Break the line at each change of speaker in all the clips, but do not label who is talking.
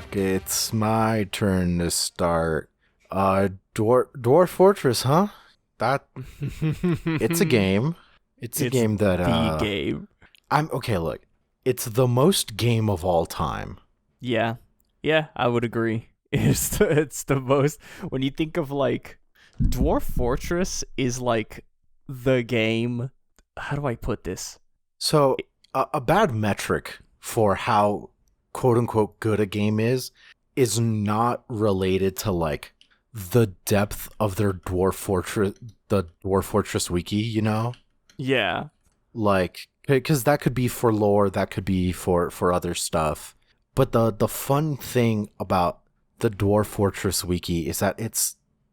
Fuck, it's my turn to start. Dwarf Fortress, huh? That it's a game. It's a
It's
game that
the game.
I'm okay, look. It's the most game of all time.
Yeah. Yeah, I would agree. It's the most when you think of like Dwarf Fortress is like the game. How do I put this?
So, a bad metric for how quote unquote good a game is not related to like the depth of their the Dwarf Fortress wiki, you know?
Yeah.
Like because that could be for lore, that could be for other stuff, but the fun thing about the Dwarf Fortress wiki is that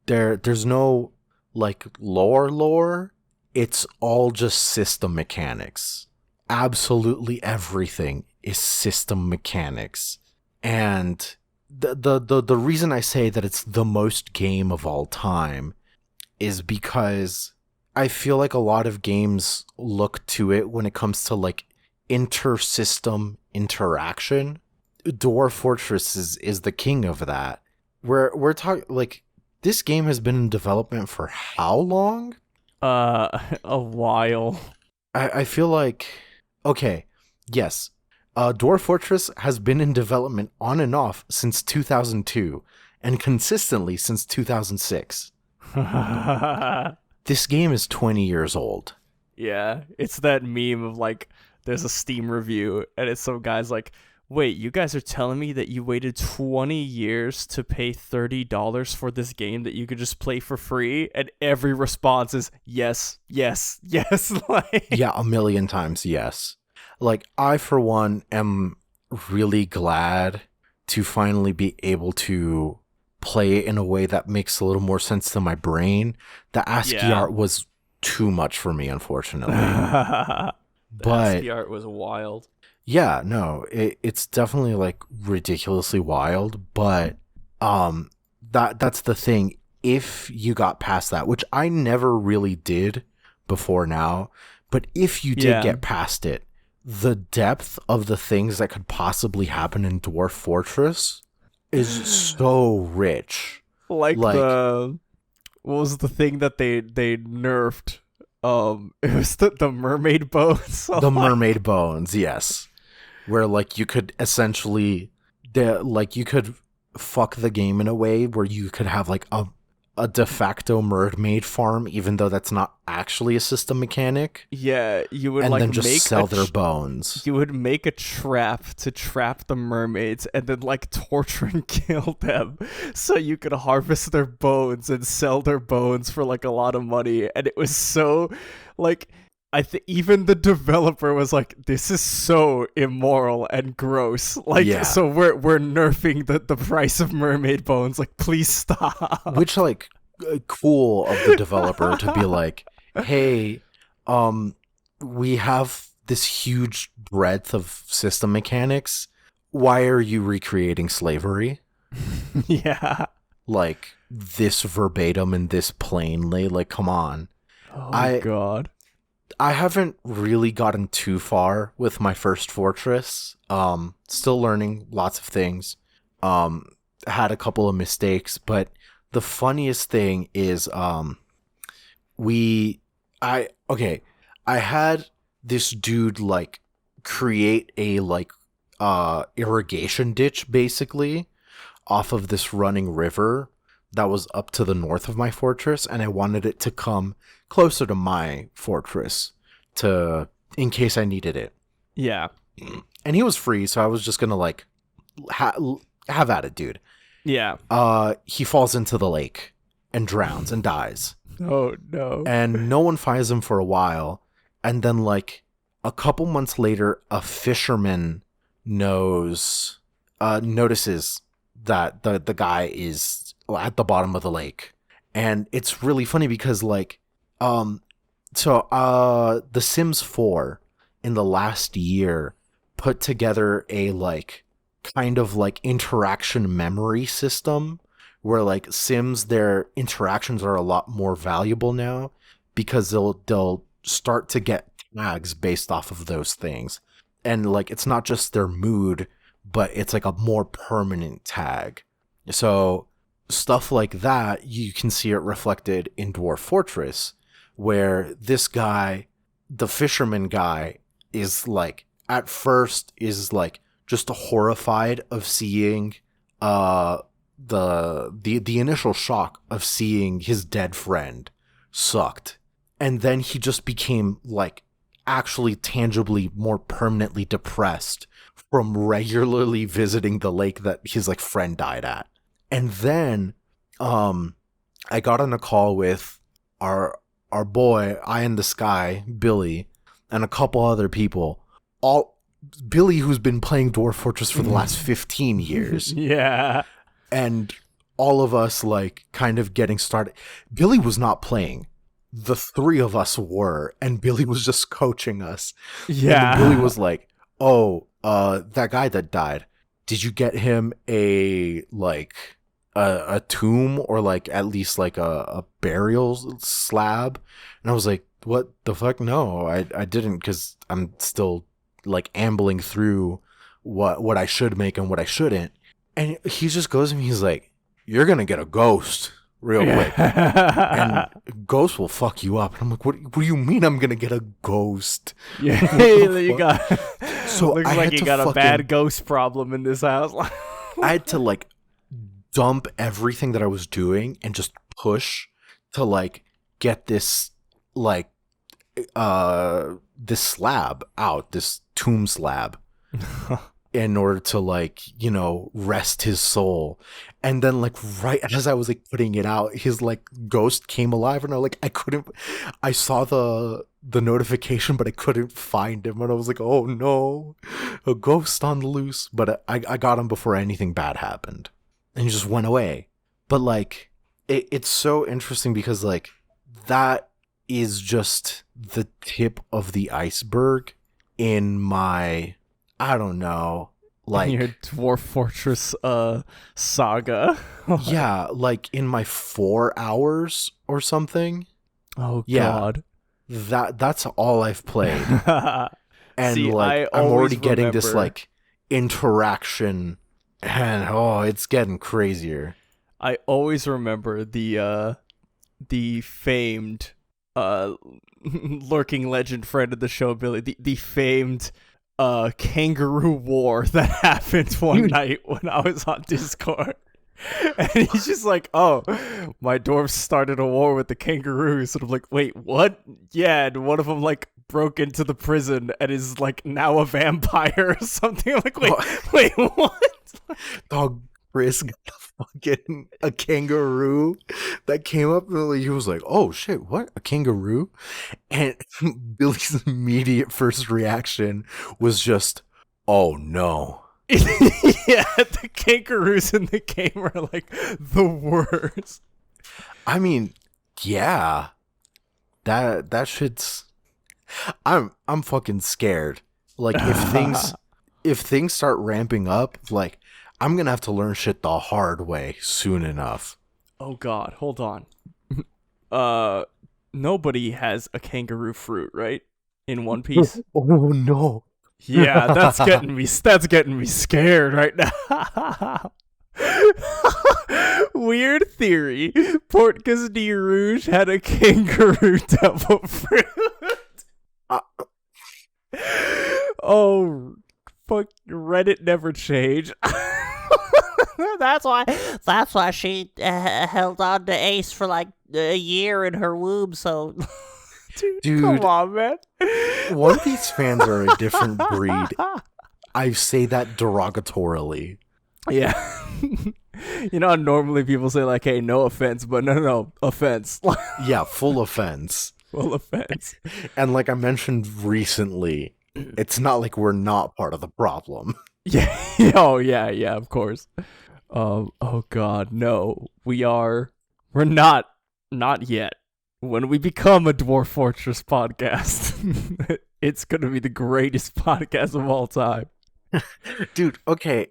there's no like lore, it's all just system mechanics. Absolutely everything is system mechanics. And the reason I say that it's the most game of all time is because I feel like a lot of games look to it when it comes to like inter-system interaction. Dwarf Fortress is the king of that. We're talking like this game has been in development for how long?
A while.
I feel like okay, yes. Dwarf Fortress has been in development on and off since 2002 and consistently since 2006. This game is 20 years old.
Yeah, it's that meme of like there's a Steam review and it's some guy's like, "Wait, you guys are telling me that you waited 20 years to pay $30 for this game that you could just play for free?" And every response is yes, yes, yes. Like
Yeah, a million times yes. Like, I, for one, am really glad to finally be able to play it in a way that makes a little more sense to my brain. The ASCII
Yeah.
art was too much for me, unfortunately.
the
But
ASCII art was wild.
yeah, no, it's definitely like ridiculously wild, but that's the thing. If you got past that, which I never really did before now, but if you did
Yeah.
get past it, the depth of the things that could possibly happen in Dwarf Fortress is so rich.
Like
Like-
the what was the thing that they nerfed? It was the mermaid bones.
The mermaid bones, yes. Where like you could essentially you could fuck the game in a way where you could have like a de facto mermaid farm, even though that's not actually a system mechanic,
Yeah, you would
and
like
then just
make
sell
a
their bones.
you would make a trap to trap the mermaids and then like torture and kill them so you could harvest their bones and sell their bones for like a lot of money. And it was so like I think even the developer was like, this is so immoral and gross. Like,
Yeah.
so we're nerfing the price of mermaid bones. Like, please stop.
Which like cool of the developer to be like, hey, we have this huge breadth of system mechanics. Why are you recreating slavery?
Yeah.
Like this verbatim and this plainly? Like, come on.
Oh God.
I haven't really gotten too far with my first fortress. Still learning lots of things. Had a couple of mistakes, but the funniest thing is I had this dude like create a like irrigation ditch basically off of this running river that was up to the north of my fortress, and I wanted it to come closer to my fortress in case I needed it.
Yeah.
And he was free, so I was just gonna like have at it, dude.
Yeah.
He falls into the lake and drowns and dies,
Oh no.
and no one finds him for a while, and then like a couple months later, a fisherman notices that the guy is at the bottom of the lake. And it's really funny because like The Sims 4 in the last year put together a like kind of like interaction memory system where like Sims, their interactions are a lot more valuable now because they'll start to get tags based off of those things. And like it's not just their mood, but it's like a more permanent tag. So stuff like that, you can see it reflected in Dwarf Fortress, where this guy, the fisherman guy, is like, at first is like just horrified of seeing the initial shock of seeing his dead friend sucked. And then he just became like actually tangibly more permanently depressed from regularly visiting the lake that his like friend died at. And then I got on a call with our boy, Eye in the Sky, Billy, and a couple other people. All Billy, who's been playing Dwarf Fortress for the last 15 years.
Yeah.
And all of us like kind of getting started. Billy was not playing. The three of us were, and Billy was just coaching us.
Yeah.
And Billy was like, "Oh, that guy that died, did you get him a like a tomb or like at least like a burial slab?" And I was like, "What the fuck? No, I didn't, because I'm still like ambling through what I should make and what I shouldn't." And he just goes to me, he's like, "You're gonna get a ghost real quick, and ghost will fuck you up." And I'm like, what do you mean I'm gonna get a ghost?
Yeah, you got.
So
looks
I
like
had
you got
to
a bad ghost problem in this house.
I had to like dump everything that I was doing and just push to like get this like this slab out, this tomb slab, in order to like, you know, rest his soul. And then like right as I was like putting it out, his like ghost came alive, and I saw the notification, but I couldn't find him, and I was like, oh no, a ghost on the loose. But I got him before anything bad happened, and he just went away. But like it's so interesting because like that is just the tip of the iceberg in my, I don't know, like
your Dwarf Fortress saga.
yeah, like in my 4 hours or something.
Oh
Yeah.
God.
That's all I've played. And
See,
like
I
I'm
always
already getting this
remember-
like interaction, and oh, it's getting crazier.
I always remember the famed lurking legend friend of the show, Billy, the famed kangaroo war that happened one night when I was on Discord. And he's just like, "Oh, my dwarves started a war with the kangaroos." And I'm like, "Wait, what?" Yeah, and one of them like broke into the prison and is like now a vampire or something. I'm like, wait, what?
Dog Chris got a kangaroo that came up, and he was like, "Oh shit, what? A kangaroo?" And Billy's immediate first reaction was just, "Oh no."
Yeah, the kangaroos in the game are like the worst.
I mean, yeah. That shit's, I'm fucking scared. Like if things start ramping up, like I'm gonna have to learn shit the hard way soon enough.
Oh God, hold on. Nobody has a kangaroo fruit, right? In One Piece.
Oh no.
Yeah, that's getting me scared right now. Weird theory. Port Castillo Rouge had a kangaroo devil fruit. Oh, fuck! Reddit never changed.
That's why she held on to Ace for like a year in her womb. So,
Dude, come on, man.
One Piece fans are a different breed. I say that derogatorily.
Yeah. You know how normally people say like, "Hey, no offense," but no, offense.
Yeah, full offense.
Full offense.
And like I mentioned recently, it's not like we're not part of the problem.
Yeah. Oh, yeah, of course. Oh God, no. We're not yet. When we become a Dwarf Fortress podcast, it's gonna be the greatest podcast of all time.
Dude, okay.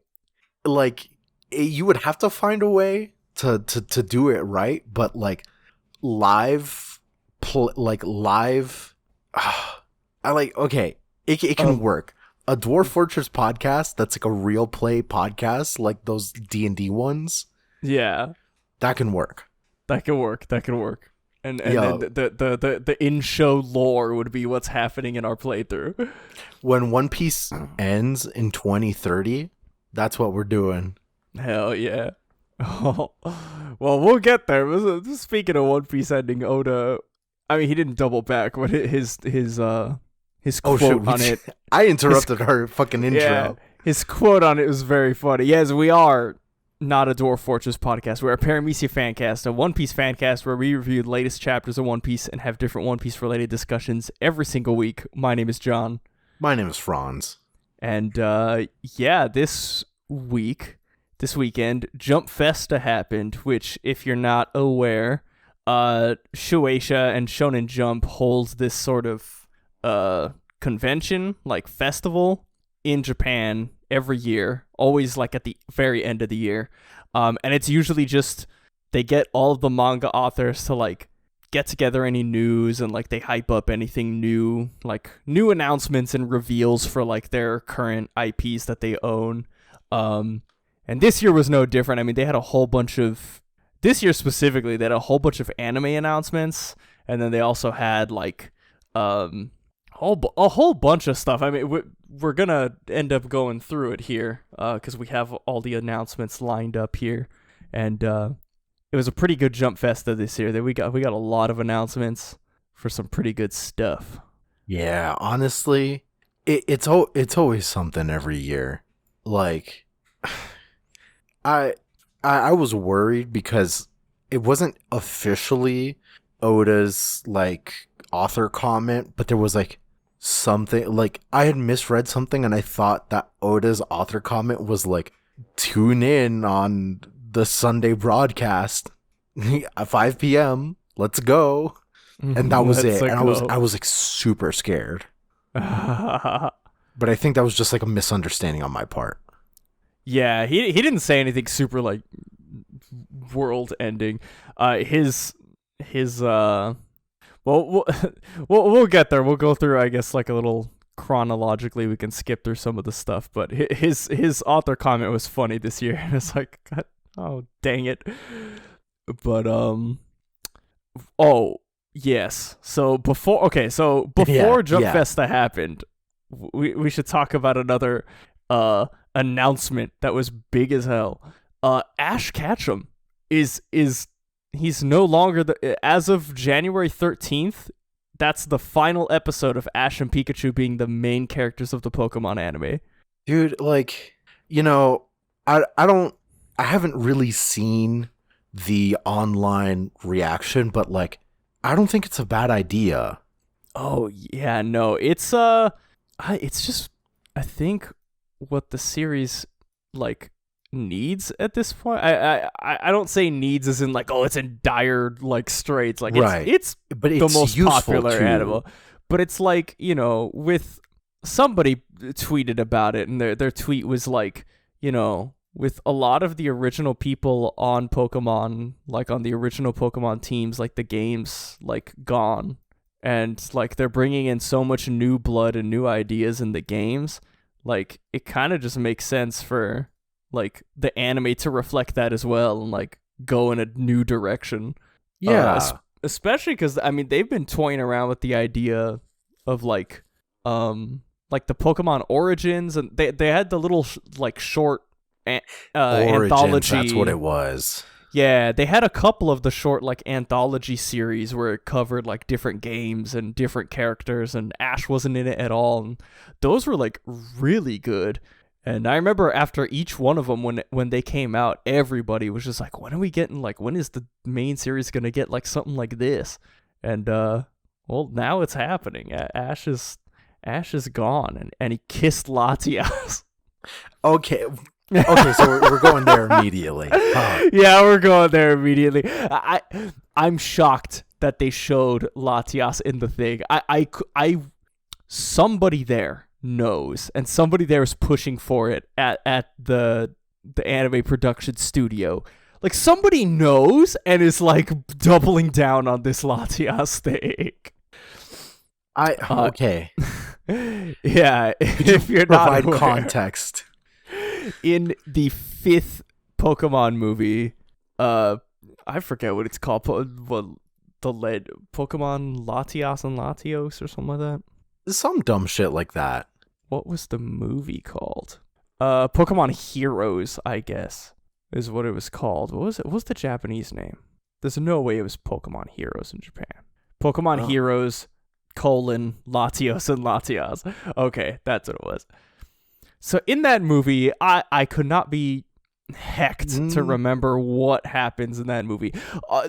Like you would have to find a way to do it right, but like live I like, okay, it can work. a Dwarf Fortress podcast that's like a real play podcast, like those D&D ones,
Yeah,
that can work.
that could work. That could work. And
Yo.
then the in-show lore would be what's happening in our playthrough.
When One Piece ends in 2030, that's what we're doing.
Hell yeah. Oh, well, we'll get there. Speaking of One Piece ending, Oda, I mean, he didn't double back, but his quote on it.
I interrupted her fucking intro.
Yeah, his quote on it was very funny. Yes, we are not a Dwarf Fortress podcast. We're a Paramecia Fancast, a One Piece fancast where we review the latest chapters of One Piece and have different One Piece related discussions every single week. My name is John.
My name is Franz.
And this weekend, Jump Festa happened, which, if you're not aware, Shueisha and Shonen Jump holds this sort of convention, like festival, in Japan every year, always like at the very end of the year. And it's usually just they get all of the manga authors to like get together any news and like they hype up anything new, like new announcements and reveals for like their current IPs that they own. And this year was no different. I mean, they had a whole bunch of this year specifically, they had a whole bunch of anime announcements, and then they also had like a whole bunch of stuff. I mean, we're gonna end up going through it here because we have all the announcements lined up here, and it was a pretty good Jump Festa this year. That we got a lot of announcements for some pretty good stuff.
Yeah, honestly, it's always something every year. Like, I was worried because it wasn't officially Oda's like author comment, but there was like something, like I had misread something and I thought that Oda's author comment was like, tune in on the Sunday broadcast at 5 p.m. Let's go. And that was it. And I was like super scared. But I think that was just like a misunderstanding on my part.
Yeah, he didn't say anything super like world ending. Well, we'll get there. We'll go through, I guess, like a little chronologically. We can skip through some of the stuff, but his author comment was funny this year, and it's like, God, oh dang it. But oh yes. So before Jump Festa happened, we should talk about another announcement that was big as hell. Ash Ketchum is he's no longer as of January 13th, that's the final episode of Ash and Pikachu being the main characters of the Pokemon anime.
Dude, like, I haven't really seen the online reaction, but like, I don't think it's a bad idea.
Oh yeah, no, it's just, I think what the series like needs at this point. I don't say needs as in like, oh, it's in dire like straits. Like
right.
it's
but
the
it's
most popular
too.
animal. But it's like, with somebody tweeted about it, and their tweet was like, with a lot of the original people on Pokemon, like on the original Pokemon teams, like the games like gone, and like they're bringing in so much new blood and new ideas in the games, like it kind of just makes sense for like the anime to reflect that as well and like go in a new direction.
Yeah.
Especially because, I mean, they've been toying around with the idea of like the Pokemon Origins, and they had the little short
Origins,
anthology.
that's what it was.
Yeah, they had a couple of the short like anthology series where it covered like different games and different characters, and Ash wasn't in it at all. And those were like really good. And I remember after each one of them, when they came out, everybody was just like, when are we getting, like, when is the main series going to get, like, something like this? And, well, now it's happening. Ash is gone, and he kissed Latias.
Okay, so we're going there immediately.
Yeah, we're going there immediately. I'm shocked that they showed Latias in the thing. Somebody there knows, and somebody there is pushing for it at the anime production studio. Like, somebody knows and is like doubling down on this Latias thing.
Okay.
Yeah, if you're not
Provide
aware,
context.
in the 5th Pokemon movie, I forget what it's called. Pokemon Latios and Latios or something like that.
Some dumb shit like that.
What was the movie called? Pokemon Heroes, I guess, is what it was called. What was it? What was the Japanese name? There's no way it was Pokemon Heroes in Japan. Pokemon Heroes, Latios and Latias. Okay, that's what it was. So in that movie, I could not be hecked to remember what happens in that movie,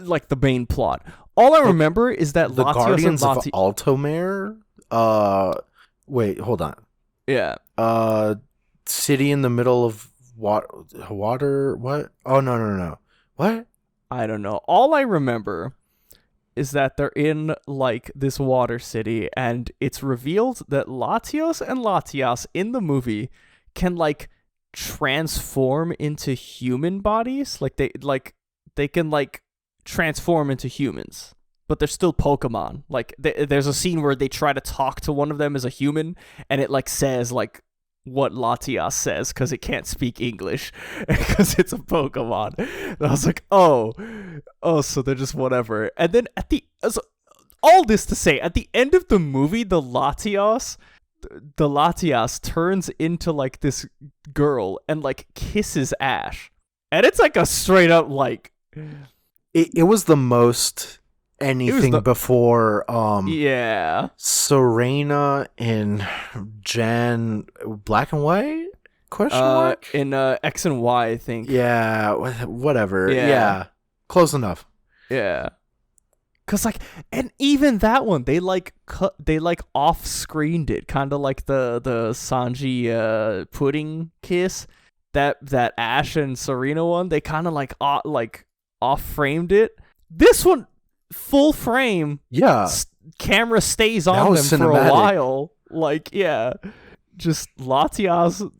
like the main plot. All I remember is that
The
Latios
Guardians
and
of Altomare. Wait, hold on.
Yeah.
City in the middle of water. What? Oh no. What?
I don't know. All I remember is that they're in like this water city, and it's revealed that Latios and Latias in the movie can like transform into human bodies. Like they can like transform into humans, but they're still Pokemon. Like there's a scene where they try to talk to one of them as a human, and it like says like what Latias says because it can't speak English because it's a Pokemon. And I was like, oh, so they're just whatever. And then all this to say, at the end of the movie, the Latias turns into like this girl and like kisses Ash, and it's like a straight up like
it was the most anything before
yeah,
Serena in Gen Black and White question mark
in X and Y, I think.
Yeah, whatever. Yeah. Close enough.
Yeah. Cause like, and even that one, they like off screened it, kind of like the Sanji pudding kiss, that Ash and Serena one. They kind of like off framed it. This one, full frame.
Yeah.
Camera stays on them for a while. Like, yeah, just Latias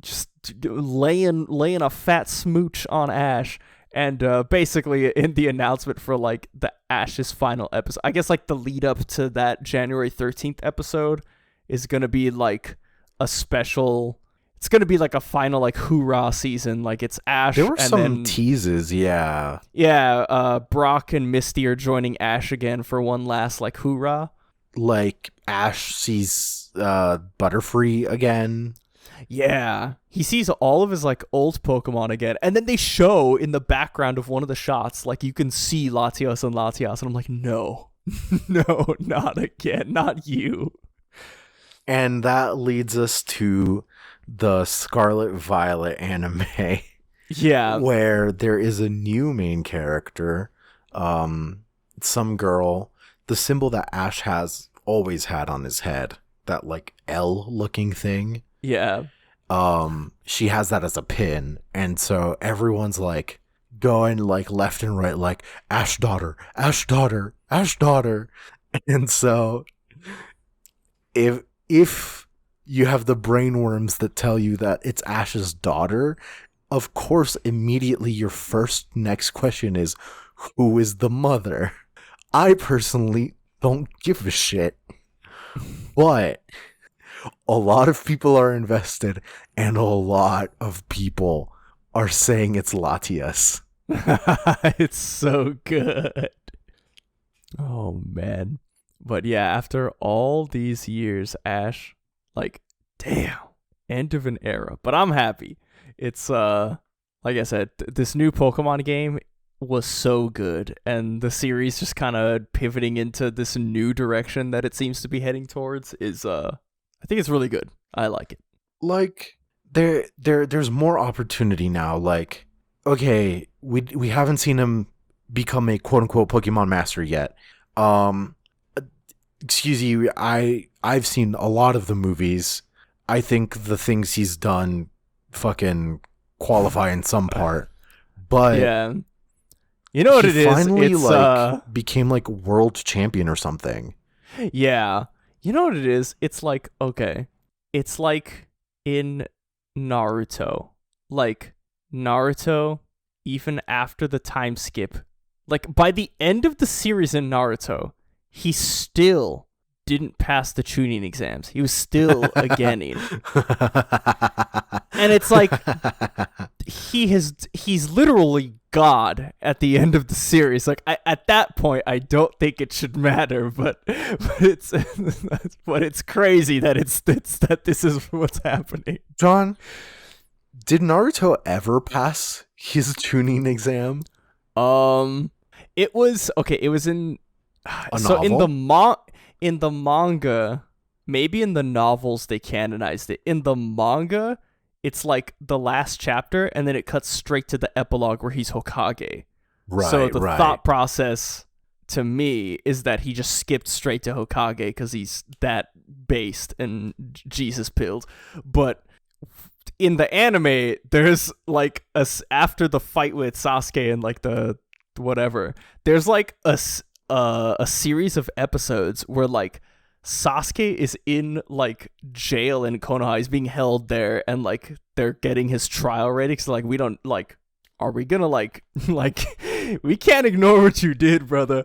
just laying a fat smooch on Ash. And basically in the announcement for like the Ash's final episode, I guess like the lead up to that January 13th episode is going to be like a special, it's going to be like a final like hoorah season. Like it's Ash.
There were
and
some teases, yeah.
Yeah, Brock and Misty are joining Ash again for one last like hoorah.
Like Ash sees Butterfree again.
Yeah, he sees all of his like old Pokemon again, and then they show in the background of one of the shots, like you can see Latios and Latias, and I'm like, no, no, not again, not you.
And that leads us to the Scarlet Violet anime.
Yeah,
where there is a new main character, some girl, the symbol that Ash has always had on his head, that like L looking thing.
Yeah.
She has that as a pin, and so everyone's like going like left and right, like Ash daughter, Ash daughter, Ash daughter. And so if you have the brainworms that tell you that it's Ash's daughter, of course immediately your next question is, who is the mother? I personally don't give a shit, but a lot of people are invested, and a lot of people are saying it's Latias.
It's so good. Oh, man. But yeah, after all these years, Ash, like, damn, end of an era. But I'm happy. It's, like I said, this new Pokemon game was so good, and the series just kind of pivoting into this new direction that it seems to be heading towards is, I think it's really good. I like it.
Like there's more opportunity now. Like, okay, we haven't seen him become a quote unquote Pokemon master yet. Excuse you, I've seen a lot of the movies. I think the things he's done fucking qualify in some part. But
yeah. You know what it is?
Finally,
it's
became like world champion or something.
Yeah. You know what it is? It's like, okay, it's like in Naruto. Like, Naruto, even after the time skip, like, by the end of the series in Naruto, he still didn't pass the tuning exams. He was still a Genin. And it's like he's literally God at the end of the series. Like at that point, I don't think it should matter, but it's but it's crazy that it's that this is what's happening.
John, did Naruto ever pass his tuning exam?
It was okay. It was in
A
so
novel?
in the manga, maybe in the novels they canonized it. In the manga, it's like the last chapter, and then it cuts straight to the epilogue where he's Hokage.
Right,
So the
right.
thought process to me is that he just skipped straight to Hokage because he's that based and Jesus pilled. But in the anime, there's like after the fight with Sasuke and like the whatever, there's like a series of episodes where like Sasuke is in like jail in Konoha. He's being held there, and like they're getting his trial ready because like we don't like, are we gonna like we can't ignore what you did, brother.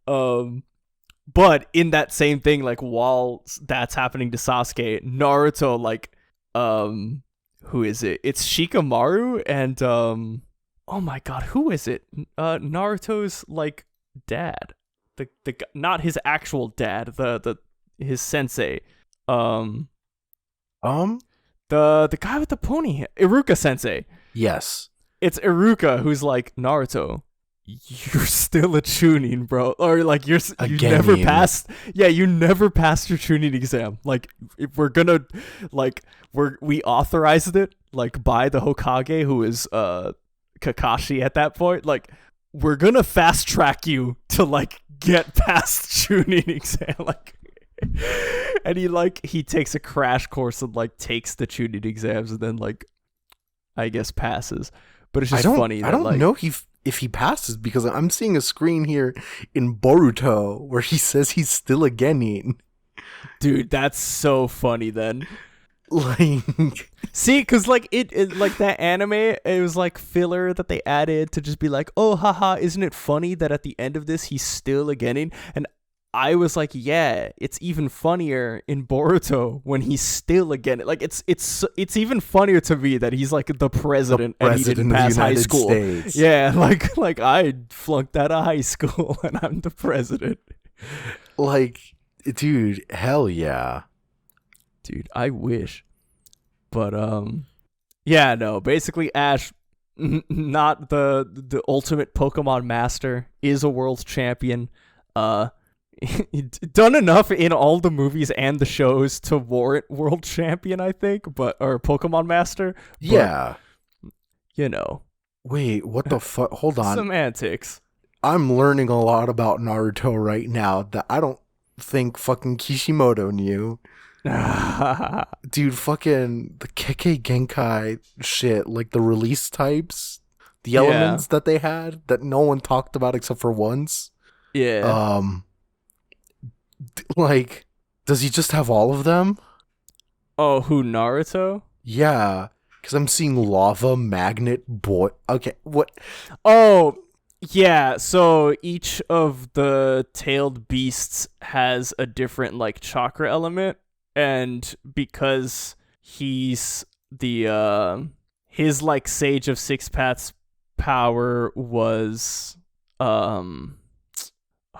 But in that same thing, like while that's happening to Sasuke, Naruto like who is it? It's Shikamaru and oh my god, who is it? Naruto's like dad, the not his actual dad, his sensei, the guy with the pony, Iruka sensei.
Yes.
It's Iruka who's like, Naruto, you're still a tuning, bro, or like you never passed. Yeah, you never passed your tuning exam. Like if we're gonna like we authorized it like by the Hokage, who is Kakashi at that point. Like we're gonna fast track you to like get past tuning exam. Like and he takes a crash course and like takes the tuning exams and then like I guess passes. But it's just funny.
I don't know if he passes, because I'm seeing a screen here in Boruto where he says he's still a Genin.
Dude, that's so funny then.
Like,
see, because like it like that anime, it was like filler that they added to just be like, oh haha, isn't it funny that at the end of this he's still a Genin? And I was like, yeah, it's even funnier in Boruto when he's still a Genin. Like it's even funnier to me that he's like the president and he didn't pass high school.
States.
Yeah, like I flunked out of high school and I'm the president.
Like, dude, hell yeah.
Dude, I wish. But yeah, no, basically Ash, not the ultimate Pokemon master, is a world champion. Done enough in all the movies and the shows to warrant world champion, I think, or Pokemon master. But,
Yeah.
you know.
Wait, what the fuck? Hold on.
Semantics.
I'm learning a lot about Naruto right now that I don't think fucking Kishimoto knew. Dude, fucking the Kekkei Genkai shit, like the release types, the elements that they had that no one talked about except for once.
Yeah.
Like, does he just have all of them?
Oh, who, Naruto?
Yeah, because I'm seeing lava, magnet, boy. Okay, what?
Oh, yeah. So each of the tailed beasts has a different like chakra element, and because he's the his like Sage of Six Paths power was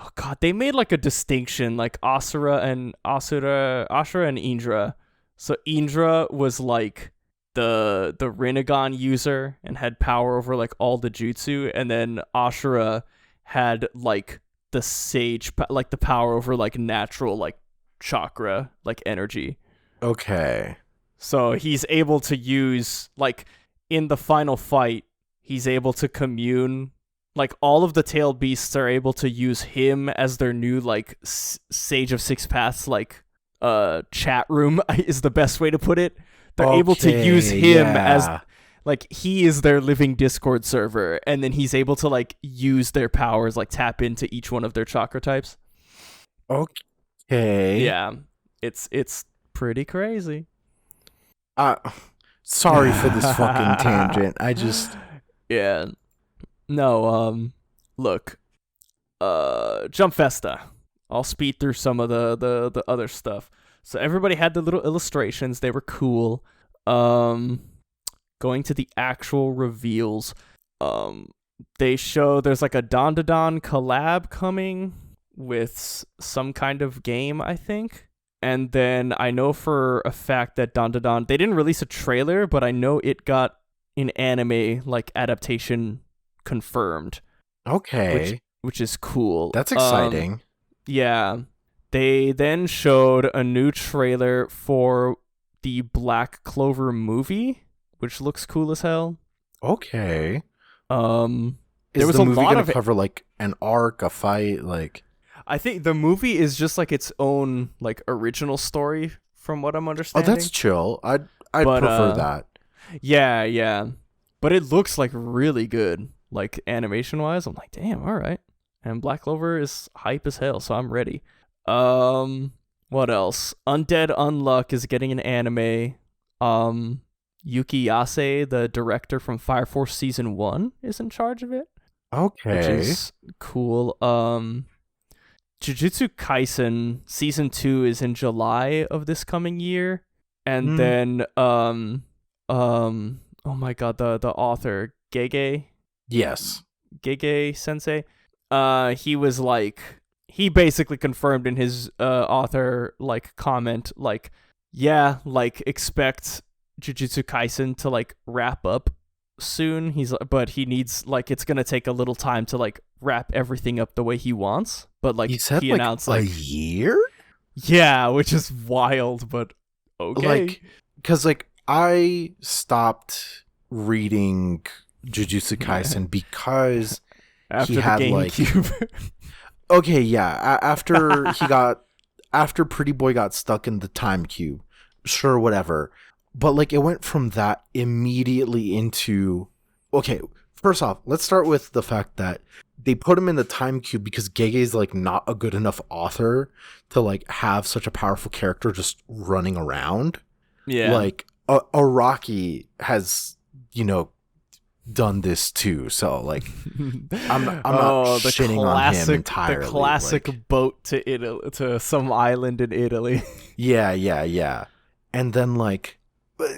oh god, they made like a distinction like Ashura and Indra. So Indra was like the Rinnegan user and had power over like all the jutsu, and then Ashura had like the sage like the power over like natural like chakra like energy.
Okay.
So he's able to use like in the final fight, he's able to commune. Like all of the tailed beasts are able to use him as their new like Sage of Six Paths like chat room is the best way to put it. They're able to use him as like he is their living Discord server, and then he's able to like use their powers, like tap into each one of their chakra types.
Okay.
Yeah. It's pretty crazy.
Sorry for this fucking tangent. I just
yeah. No, look. Jump Festa. I'll speed through some of the other stuff. So everybody had the little illustrations. They were cool. Going to the actual reveals. They show there's like a Don collab coming with some kind of game, I think. And then I know for a fact that Don they didn't release a trailer, but I know it got an anime like adaptation confirmed.
Okay.
Which is cool.
That's exciting.
Yeah. They then showed a new trailer for the Black Clover movie, which looks cool as hell.
Okay.
There
Is
was
the
a
movie
lot
gonna
of
cover like an arc, a fight, like?
I think the movie is just like its own like original story from what I'm
Oh,
understanding.
that's chill. I'd
But,
prefer that.
Yeah. But it looks like really good, like animation wise. I'm like, damn, all right. And Black Clover is hype as hell, so I'm ready. What else? Undead Unluck is getting an anime. Yuki Yase, the director from Fire Force Season 1, is in charge of it.
Okay.
Which is cool. Jujutsu Kaisen Season 2 is in July of this coming year. And then oh my god, the author, Gege Sensei. He was like, he basically confirmed in his author like comment, like, yeah, like expect Jujutsu Kaisen to like wrap up soon. But he needs like, it's gonna take a little time to like wrap everything up the way he wants. But like he announced
like
like
a year.
Yeah, which is wild, but okay.
Like, because like I stopped reading Jujutsu Kaisen because
after
he
the
had
GameCube.
okay, yeah. After Pretty Boy got stuck in the time cube, sure, whatever. But like it went from that immediately into, okay, first off, let's start with the fact that they put him in the time cube because Gege's like not a good enough author to like have such a powerful character just running around.
Yeah.
Like Araki has, done this too. So like I'm not shitting on him entirely.
The classic
like,
boat to Italy, to some island in Italy.
Yeah. And then like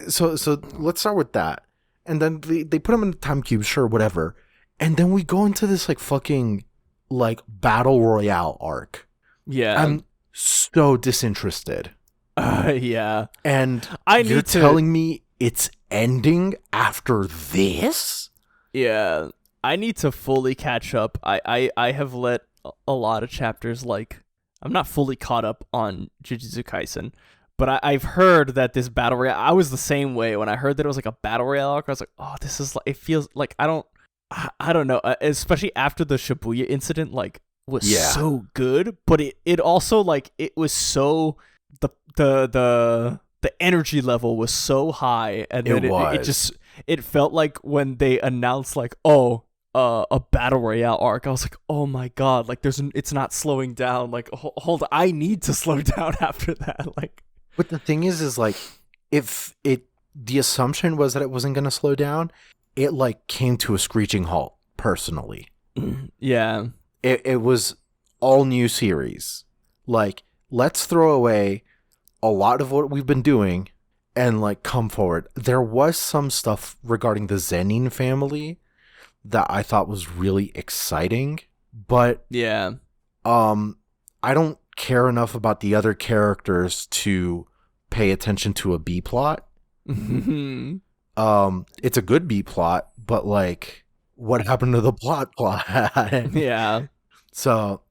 so let's start with that. And then they put him in the time cube, sure, whatever. And then we go into this like fucking like battle royale arc.
Yeah.
I'm so disinterested.
Yeah.
And
you're
telling me it's ending after this?
Yeah. I need to fully catch up. I have let a lot of chapters, like, I'm not fully caught up on Jujutsu Kaisen, but I've heard that this battle royale, I was the same way when I heard that it was like a battle royale arc. I was like, oh, this is like, it feels like, I don't know, especially after the Shibuya incident, like, was so good, but it also like, it was so, the energy level was so high, and then it felt like when they announced like, a battle royale arc, I was like, oh my god, like it's not slowing down, like hold on, I need to slow down after that. Like,
but the thing is like, if the assumption was that it wasn't going to slow down, it like came to a screeching halt personally.
Yeah,
it was all new series, like, let's throw away a lot of what we've been doing and like come forward. There was some stuff regarding the Zenin family that I thought was really exciting, but
yeah,
I don't care enough about the other characters to pay attention to a B plot. It's a good B plot, but like, what happened to the plot?
Yeah. So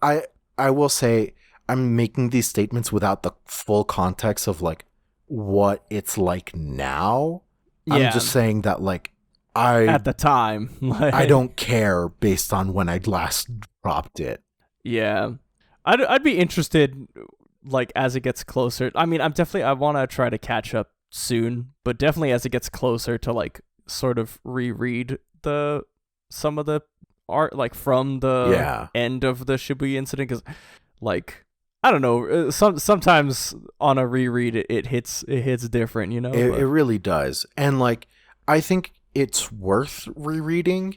I will say, I'm making these statements without the full context of like what it's like now. Yeah. I'm just saying that like
at the time, like,
I don't care based on when I last dropped it.
Yeah, I'd be interested, like, as it gets closer. I mean, I want to try to catch up soon, but definitely as it gets closer to like sort of reread some of the art, like from the end of the Shibuya incident, because like, I don't know, sometimes on a reread it hits different, you know.
It really does, and like, I think it's worth rereading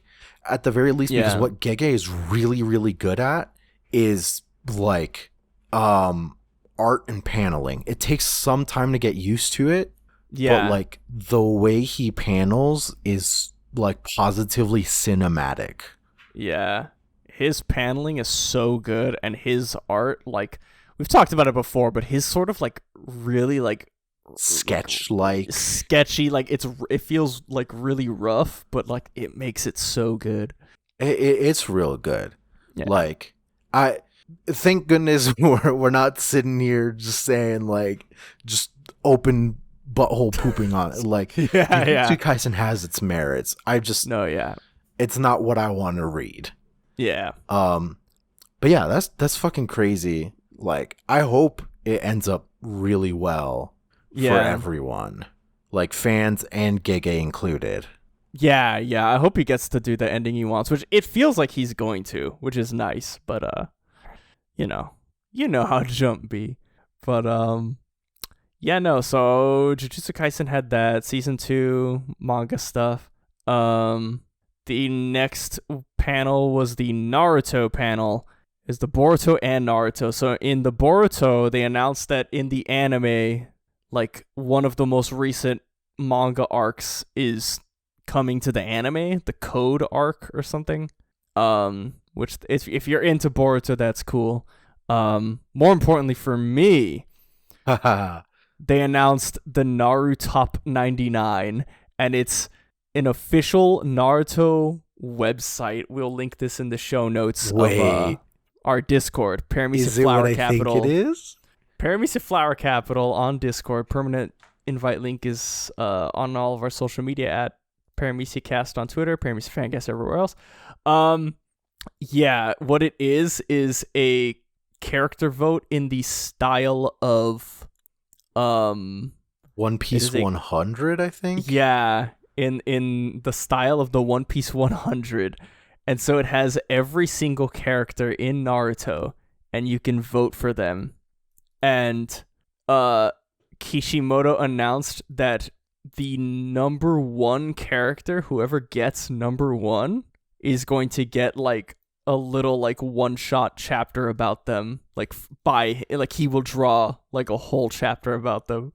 at the very least, because what Gege is really, really good at is like art and paneling. It takes some time to get used to it.
Yeah.
But like the way he panels is like positively cinematic.
Yeah. His paneling is so good, and his art, like, we've talked about it before, but his sort of like really like sketchy, like it feels like really rough, but like it makes it so good.
It's real good.
Yeah.
Like, I thank goodness we're not sitting here just saying like just open butthole pooping on it. Like, Jujutsu Kaisen has its merits. It's not what I want to read.
Yeah.
But yeah, that's fucking crazy. Like, I hope it ends up really well for everyone, like fans and Gege included.
Yeah. I hope he gets to do the ending he wants, which it feels like he's going to, which is nice. But you know how Jump be. But yeah, no. So Jujutsu Kaisen had that season 2 manga stuff. The next panel was the Naruto panel. Is the Boruto and Naruto. So in the Boruto, they announced that in the anime, like, one of the most recent manga arcs is coming to the anime, the Code arc or something. Which if you're into Boruto, that's cool. More importantly for me, they announced the Naruto Top 99, and it's an official Naruto website. We'll link this in the show notes of our Discord. Paramecia Flower Capital.
Think it is?
Paramecia Flower Capital on Discord. Permanent invite link is on all of our social media at Paramecia Cast on Twitter, Paramecia Fancast everywhere else. Yeah, what it is a character vote in the style of
One Piece 100, I think.
Yeah, in the style of the One Piece 100. And so it has every single character in Naruto, and you can vote for them. And Kishimoto announced that the number 1 character, whoever gets number 1, is going to get like a little like one-shot chapter about them. Like he will draw like a whole chapter about them.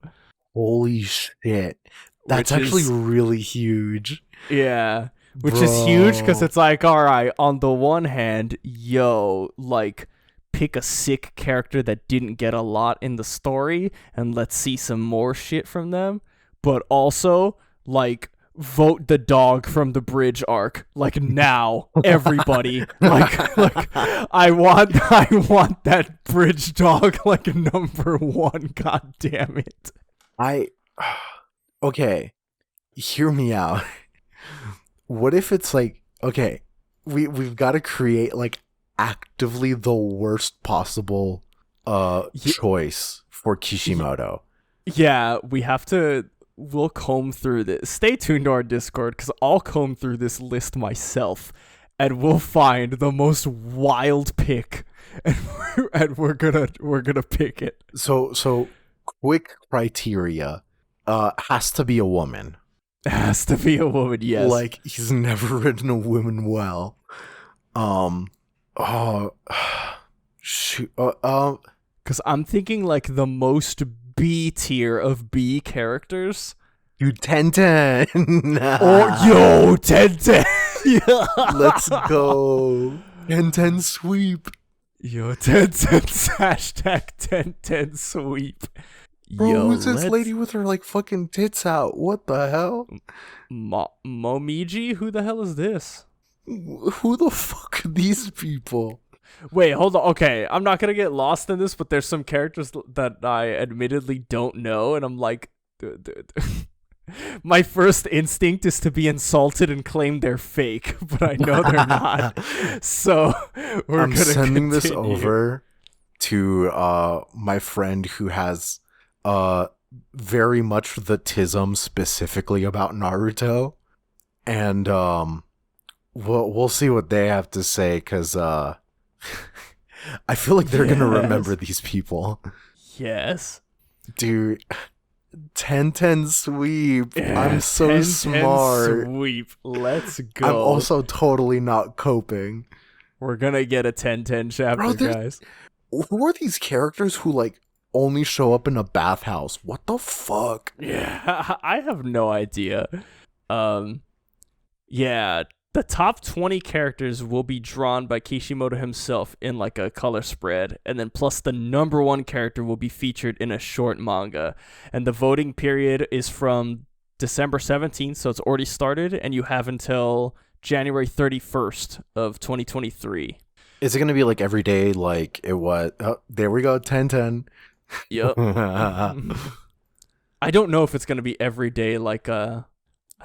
Holy shit. That's actually really huge.
Yeah. Which is huge because it's like, all right, on the one hand, like, pick a sick character that didn't get a lot in the story and let's see some more shit from them. But also, like, vote the dog from the bridge arc. Like, now, everybody. like, I want that bridge dog like number 1. God damn it.
Okay, hear me out. What if it's like, okay, we've got to create like actively the worst possible choice for Kishimoto.
Yeah, we'll comb through this. Stay tuned to our Discord because I'll comb through this list myself and we'll find the most wild pick and we're gonna pick it.
So quick criteria, has to be a woman.
It has to be a woman, yes.
Like, he's never written a woman well. Shoot.
Because I'm thinking like the most B tier of B characters.
Dude, Tenten.
Yo, Tenten.
Let's go. Tenten sweep.
Yo, Tenten's hashtag Tenten sweep.
Bro, who's this lady with her like fucking tits out? What the hell?
Momiji? Who the hell is this?
Who the fuck are these people?
Wait, hold on. Okay, I'm not gonna get lost in this, but there's some characters that I admittedly don't know, and I'm like, my first instinct is to be insulted and claim they're fake, but I know they're not. So I'm gonna
sending this over to my friend who has very much the tism specifically about Naruto, and we'll see what they have to say, because I feel like they're gonna remember these people.
Yes,
dude. Tenten sweep.
Yeah,
I'm so
10
smart.
Sweep. Let's go.
I'm also totally not coping.
We're gonna get a 10-10 chapter, guys.
who are these characters who like only show up in a bathhouse? What the fuck?
Yeah, I have no idea. Yeah, the top 20 characters will be drawn by Kishimoto himself in like a color spread, and then plus the number one character will be featured in a short manga. And the voting period is from December 17th, so it's already started, and you have until January 31st of 2023.
Is it gonna be like every day like it was? Oh, there we go, 10-10.
Yep. I don't know if it's going to be every day like I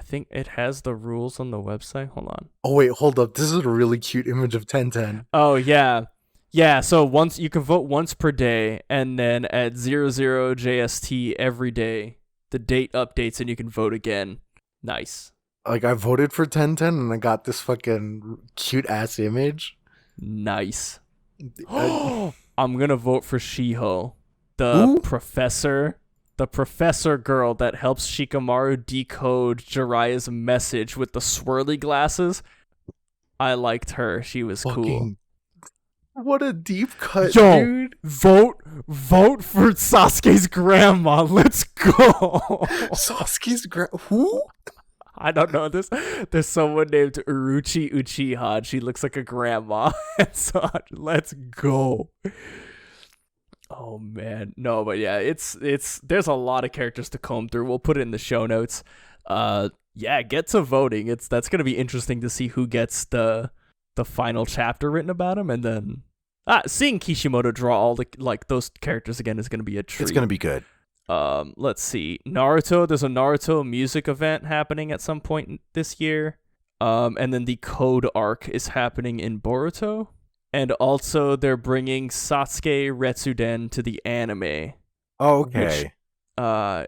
think it has the rules on the website. Hold on.
Oh wait, hold up. This is a really cute image of 10-10.
Oh yeah. Yeah, so once you can vote once per day, and then at 00 JST every day, the date updates and you can vote again. Nice.
Like I voted for 10-10 and I got this fucking cute ass image.
Nice. I'm going to vote for Shiho,
Who?
the professor girl that helps Shikamaru decode Jiraiya's message with the swirly glasses. I liked her. She was cool.
What a deep cut,
Yo,
dude.
vote for Sasuke's grandma. Let's go.
Sasuke's who?
I don't know this. There's someone named Uruchi Uchiha. She looks like a grandma. So let's go. Oh man, no, but yeah, it's there's a lot of characters to comb through. We'll put it in the show notes. Yeah, get to voting. That's gonna be interesting to see who gets the final chapter written about him, and then seeing Kishimoto draw all the like those characters again is gonna be a treat.
It's gonna be good.
Let's see, Naruto. There's a Naruto music event happening at some point this year. And then the Code arc is happening in Boruto. And also, they're bringing Sasuke Retsuden to the anime.
Oh, okay.
Which, I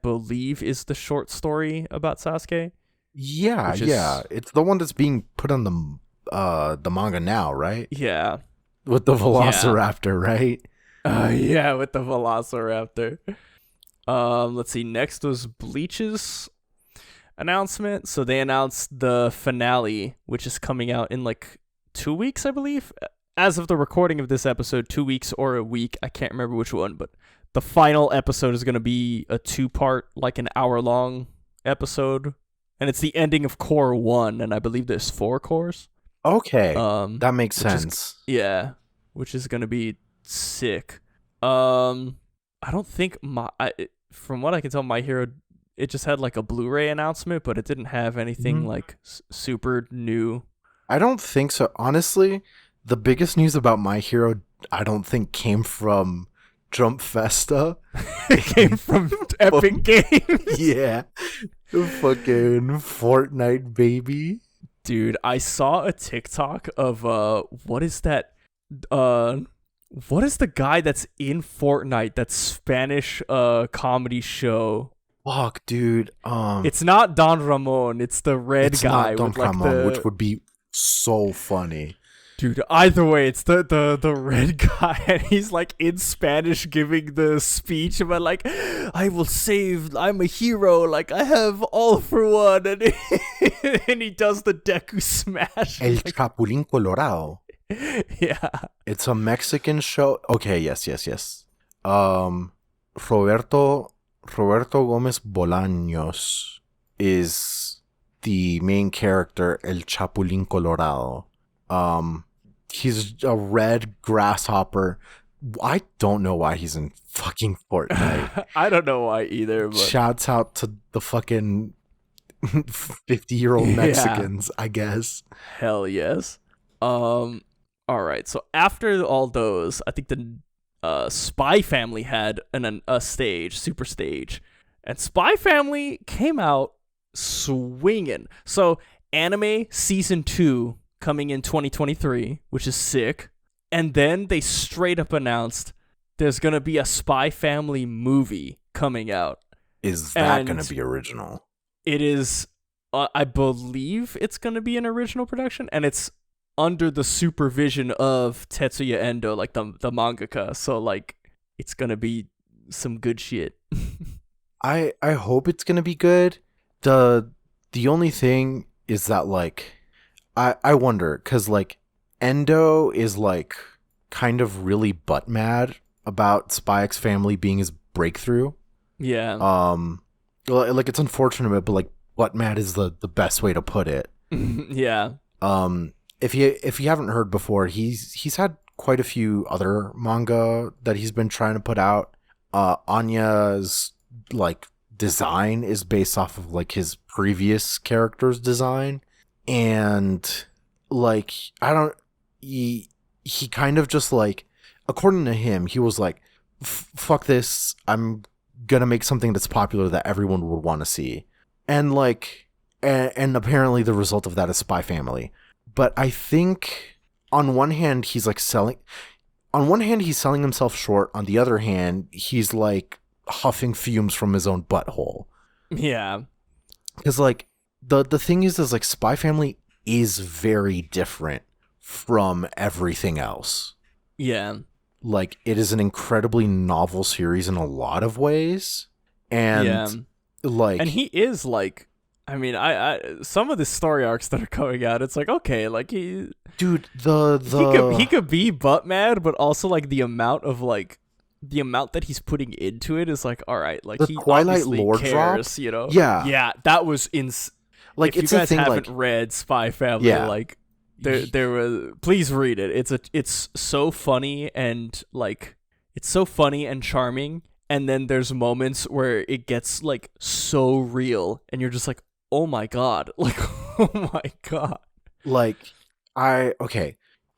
believe is the short story about Sasuke.
Yeah, yeah. It's the one that's being put on the manga now, right?
Yeah.
With the Velociraptor, right?
Yeah, with the Velociraptor. Let's see. Next was Bleach's announcement. So they announced the finale, which is coming out in like 2 weeks, I believe. As of the recording of this episode, 2 weeks or a week. I can't remember which one, but the final episode is going to be a 2-part, like an hour-long episode. And it's the ending of Core 1, and I believe there's 4 cores.
Okay, that makes sense.
Which is going to be sick. I don't think from what I can tell, My Hero, it just had like a Blu-ray announcement, but it didn't have anything like super new.
I don't think so. Honestly, the biggest news about My Hero, I don't think came from Jump Festa.
It came from Epic Games.
Yeah. The fucking Fortnite, baby.
Dude, I saw a TikTok of what is that? What is the guy that's in Fortnite, that Spanish comedy show?
Fuck, dude.
It's not Don Ramon. It's the red guy.
Not Don
with like
Ramon, which would be so funny.
Dude, either way, it's the red guy, and he's like in Spanish giving the speech about like, I will save, I'm a hero, like I have all for one, and he does the Deku smash.
El Chapulín Colorado.
Yeah.
It's a Mexican show. Okay, yes. Roberto Gomez Bolaños is the main character, El Chapulín Colorado. He's a red grasshopper. I don't know why he's in fucking Fortnite.
I don't know why either, but
shouts out to the fucking 50-year-old Mexicans, I guess.
Hell yes. All right. So after all those, I think the Spy Family had a stage, super stage, and Spy Family came out swinging. So anime season 2 coming in 2023, which is sick. And then they straight up announced there's going to be a Spy Family movie coming out.
Is that going to be original?
It is, I believe it's going to be an original production, and it's under the supervision of Tetsuya Endo, like the mangaka. So like it's going to be some good shit.
I hope it's going to be good. The only thing is that like I wonder, cuz like Endo is like kind of really butt mad about Spy X Family being his breakthrough.
Yeah.
Like it's unfortunate, but like butt mad is the best way to put it.
Yeah.
If you haven't heard before, he's had quite a few other manga that he's been trying to put out. Anya's like design is based off of like his previous character's design, and like he kind of just like, according to him, he was like, fuck this, I'm gonna make something that's popular that everyone would want to see, and like and apparently the result of that is Spy Family. But I think on one hand he's selling himself short, on the other hand he's like huffing fumes from his own butthole.
Yeah.
Because like the thing is like Spy Family is very different from everything else.
Yeah.
Like it is an incredibly novel series in a lot of ways, and like,
and he is like, I mean, I some of the story arcs that are coming out, it's like, okay, like he could be butt mad, but also like the amount that he's putting into it is like, all right, like
the
he
Twilight
obviously
lore
cares,
drop,
you know?
Yeah,
that was
like
if
it's
you guys
a thing,
haven't
like,
read Spy Family, like there was, please read it. It's so funny, and like it's so funny and charming, and then there's moments where it gets like so real, and you're just like, oh my god, like oh my god.
Like anime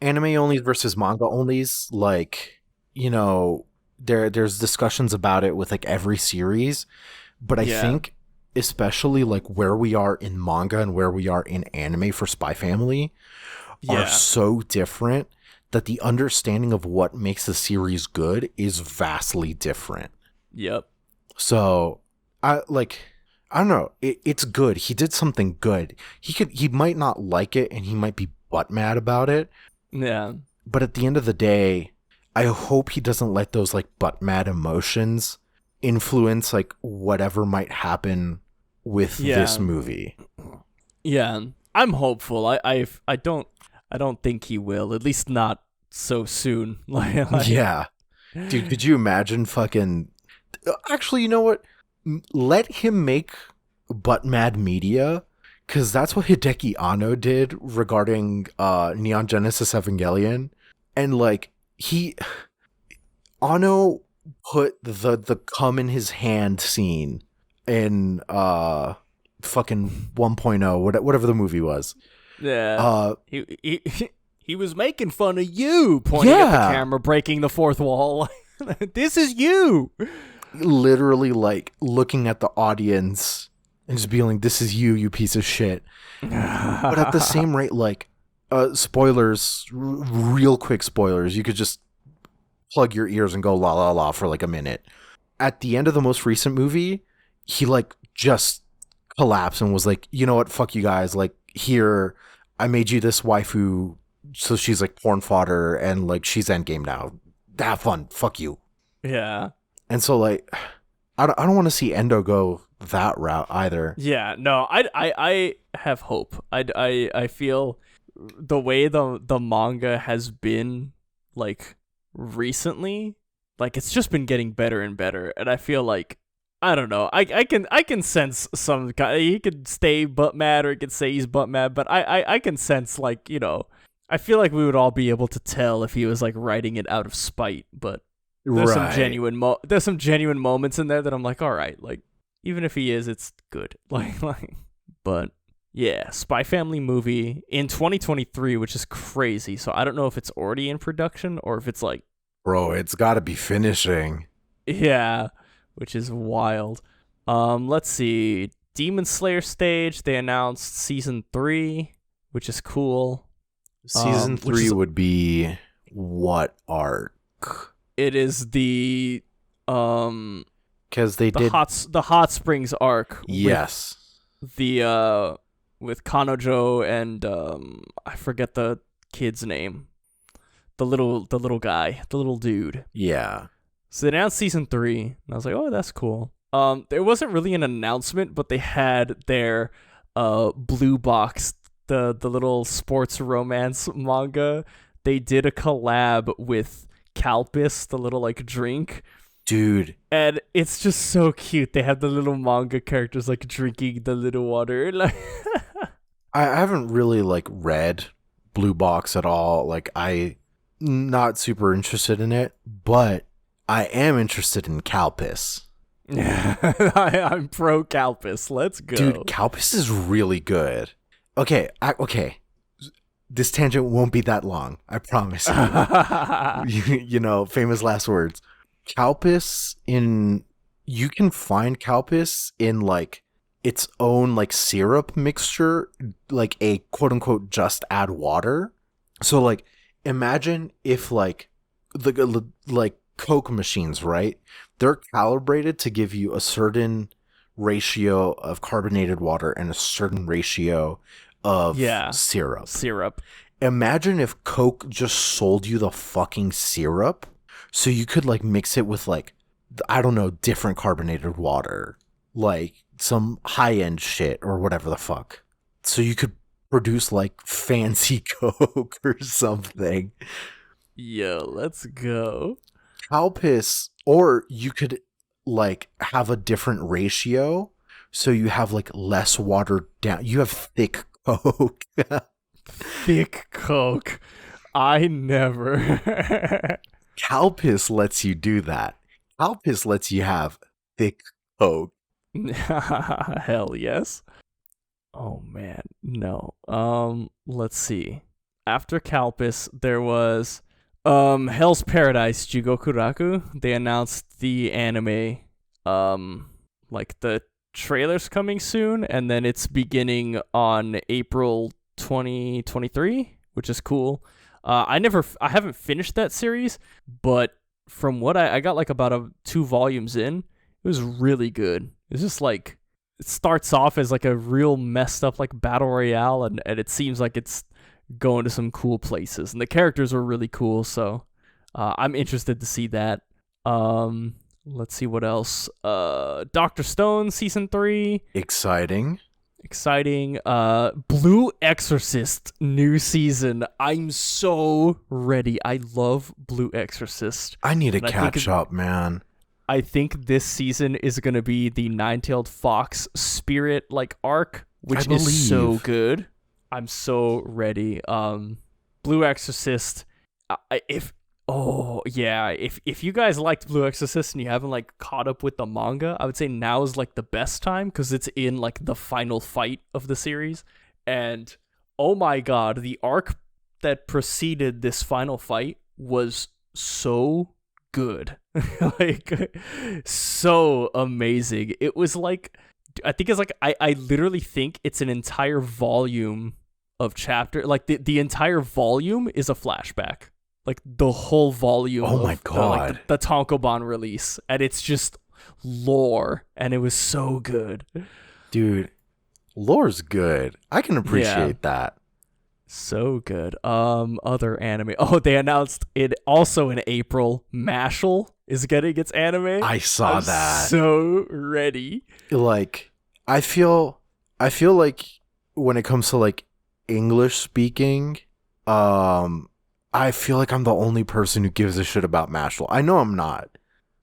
onlys versus manga onlys, like, you know, there's discussions about it with like every series, but I think especially like where we are in manga and where we are in anime for Spy Family are so different that the understanding of what makes the series good is vastly different.
Yep.
So I don't know. It's good. He did something good. He might not like it, and he might be butt mad about it.
Yeah.
But at the end of the day, I hope he doesn't let those like butt mad emotions influence like whatever might happen with this movie.
Yeah. I'm hopeful. I don't think he will. At least not so soon. like
Yeah. Dude, could you imagine fucking... Actually, you know what? Let him make butt mad media, because that's what Hideki Anno did regarding Neon Genesis Evangelion. And like Anno put the cum in his hand scene in fucking 1.0, whatever the movie was.
Yeah. He was making fun of you, pointing at the camera, breaking the fourth wall. This is you.
Literally like looking at the audience and just being like, this is you piece of shit. But at the same rate, like, spoilers, real quick spoilers, you could just plug your ears and go la la la for like a minute. At the end of the most recent movie, he like just collapsed and was like, you know what, fuck you guys, like, here, I made you this waifu, so she's like porn fodder, and like she's endgame now. Have fun, fuck you.
Yeah.
And so like, I don't want to see Endo go that route either.
Yeah, no, I have hope. I feel the way the manga has been like recently, like it's just been getting better and better, and I feel like, I don't know, I can sense some guy, he could stay butt mad, or he could say he's butt mad, but I can sense, like, you know, I feel like we would all be able to tell if he was like writing it out of spite, but there's some genuine moments in there that I'm like, all right, like, even if he is, it's good. Like, but yeah, Spy Family movie in 2023, which is crazy. So I don't know if it's already in production or if it's like,
bro, it's got to be finishing.
Yeah, which is wild. Let's see. Demon Slayer stage, they announced season 3, which is cool.
Season 3 would be what arc?
It is the
because they did
the Hot Springs arc.
Yes.
With Kanojo and I forget the kid's name. The little guy, the little dude.
Yeah.
So they announced season 3, and I was like, oh, that's cool. There wasn't really an announcement, but they had their blue box, the little sports romance manga they did a collab with Calpis, the little like drink.
Dude,
And it's just so cute. They have the little manga characters like drinking the little water. Like
I haven't really like read Blue Box at all. Like I not super interested in it, but I am interested in Calpis.
I'm pro Calpis. Let's go.
Dude, Calpis is really good. Okay, okay. This tangent won't be that long. I promise you. You know, famous last words. Calpis you can find Calpis in like its own like syrup mixture, like a quote unquote just add water. So like imagine if like the like Coke machines, right? They're calibrated to give you a certain ratio of carbonated water and a certain ratio of syrup. Imagine if Coke just sold you the fucking syrup so you could like mix it with like, I don't know, different carbonated water, like some high-end shit or whatever the fuck. So you could produce like fancy Coke or something.
Yo, let's go.
Calpis, or you could like have a different ratio so you have like less watered down. You have thick Coke.
Thick Coke. I never.
Calpis lets you do that. Calpis lets you have thick Coke.
Hell yes. Oh man, no. Let's see. After Calpis, there was Hell's Paradise Jigoku Raku. They announced the anime, like the trailer's coming soon, and then it's beginning on April 2023, which is cool. I haven't finished that series, but from what I got like about 2 volumes in, it was really good. It's just like, it starts off as like a real messed up like battle royale, and it seems like it's going to some cool places, and the characters are really cool, so I'm interested to see that. Let's see what else. Dr. Stone season 3.
Exciting.
Blue Exorcist new season. I'm so ready. I love Blue Exorcist.
I need to catch up, man.
I think this season is going to be the Nine-Tailed Fox spirit like arc, which is so good. I'm so ready. Blue Exorcist. If you guys liked Blue Exorcist and you haven't like caught up with the manga, I would say now is like the best time because it's in like the final fight of the series. And oh my god, the arc that preceded this final fight was so good. Like so amazing. It was like, I think it's like, I literally think it's an entire volume of chapter. Like the entire volume is a flashback. Like the whole volume.
Oh my god!
The Tankobon release, and it's just lore, and it was so good,
dude. Lore's good. I can appreciate that.
So good. Other anime. Oh, they announced it also in April. Mashal is getting its anime.
I saw that.
So ready.
Like, I feel like when it comes to like English speaking, I feel like I'm the only person who gives a shit about Mashal. I know I'm not.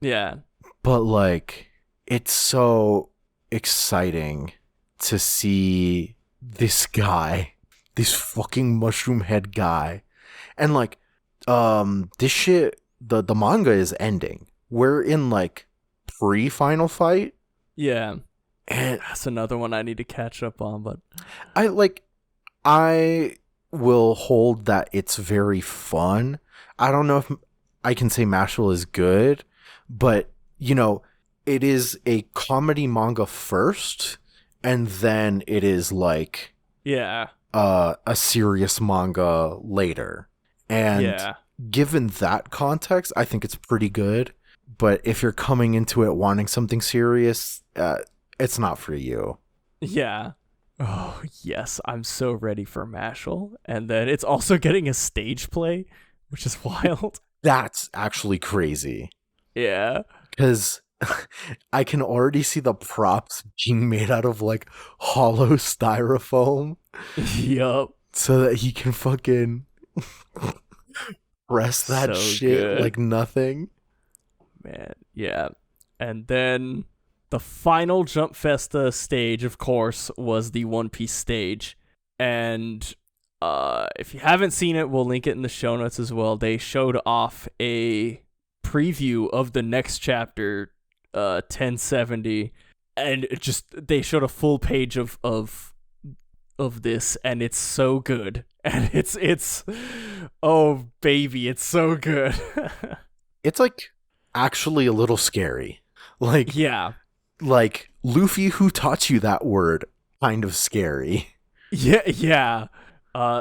Yeah.
But like, it's so exciting to see this guy, this fucking mushroom head guy. And like, this shit, the manga is ending. We're in like pre-final fight.
Yeah.
And
that's another one I need to catch up on, but
I will hold that it's very fun. I don't know if I can say Mashal is good, but you know, it is a comedy manga first, and then it is like a serious manga later. And given that context, I think it's pretty good. But if you're coming into it wanting something serious, it's not for you.
Yeah. Oh, yes. I'm so ready for Mashal. And then it's also getting a stage play, which is wild.
That's actually crazy.
Yeah.
Because I can already see the props being made out of like hollow styrofoam.
Yup.
So that he can fucking Press that
So
shit
good.
like nothing.
Man, yeah. And then the final Jump Festa stage, of course, was the One Piece stage. And if you haven't seen it, we'll link it in the show notes as well. They showed off a preview of the next chapter, 1070, and they showed a full page of this, and it's so good. And it's oh baby, it's so good.
It's like actually a little scary. Like
Yeah.
like Luffy, who taught you that word, kind of scary.
Yeah.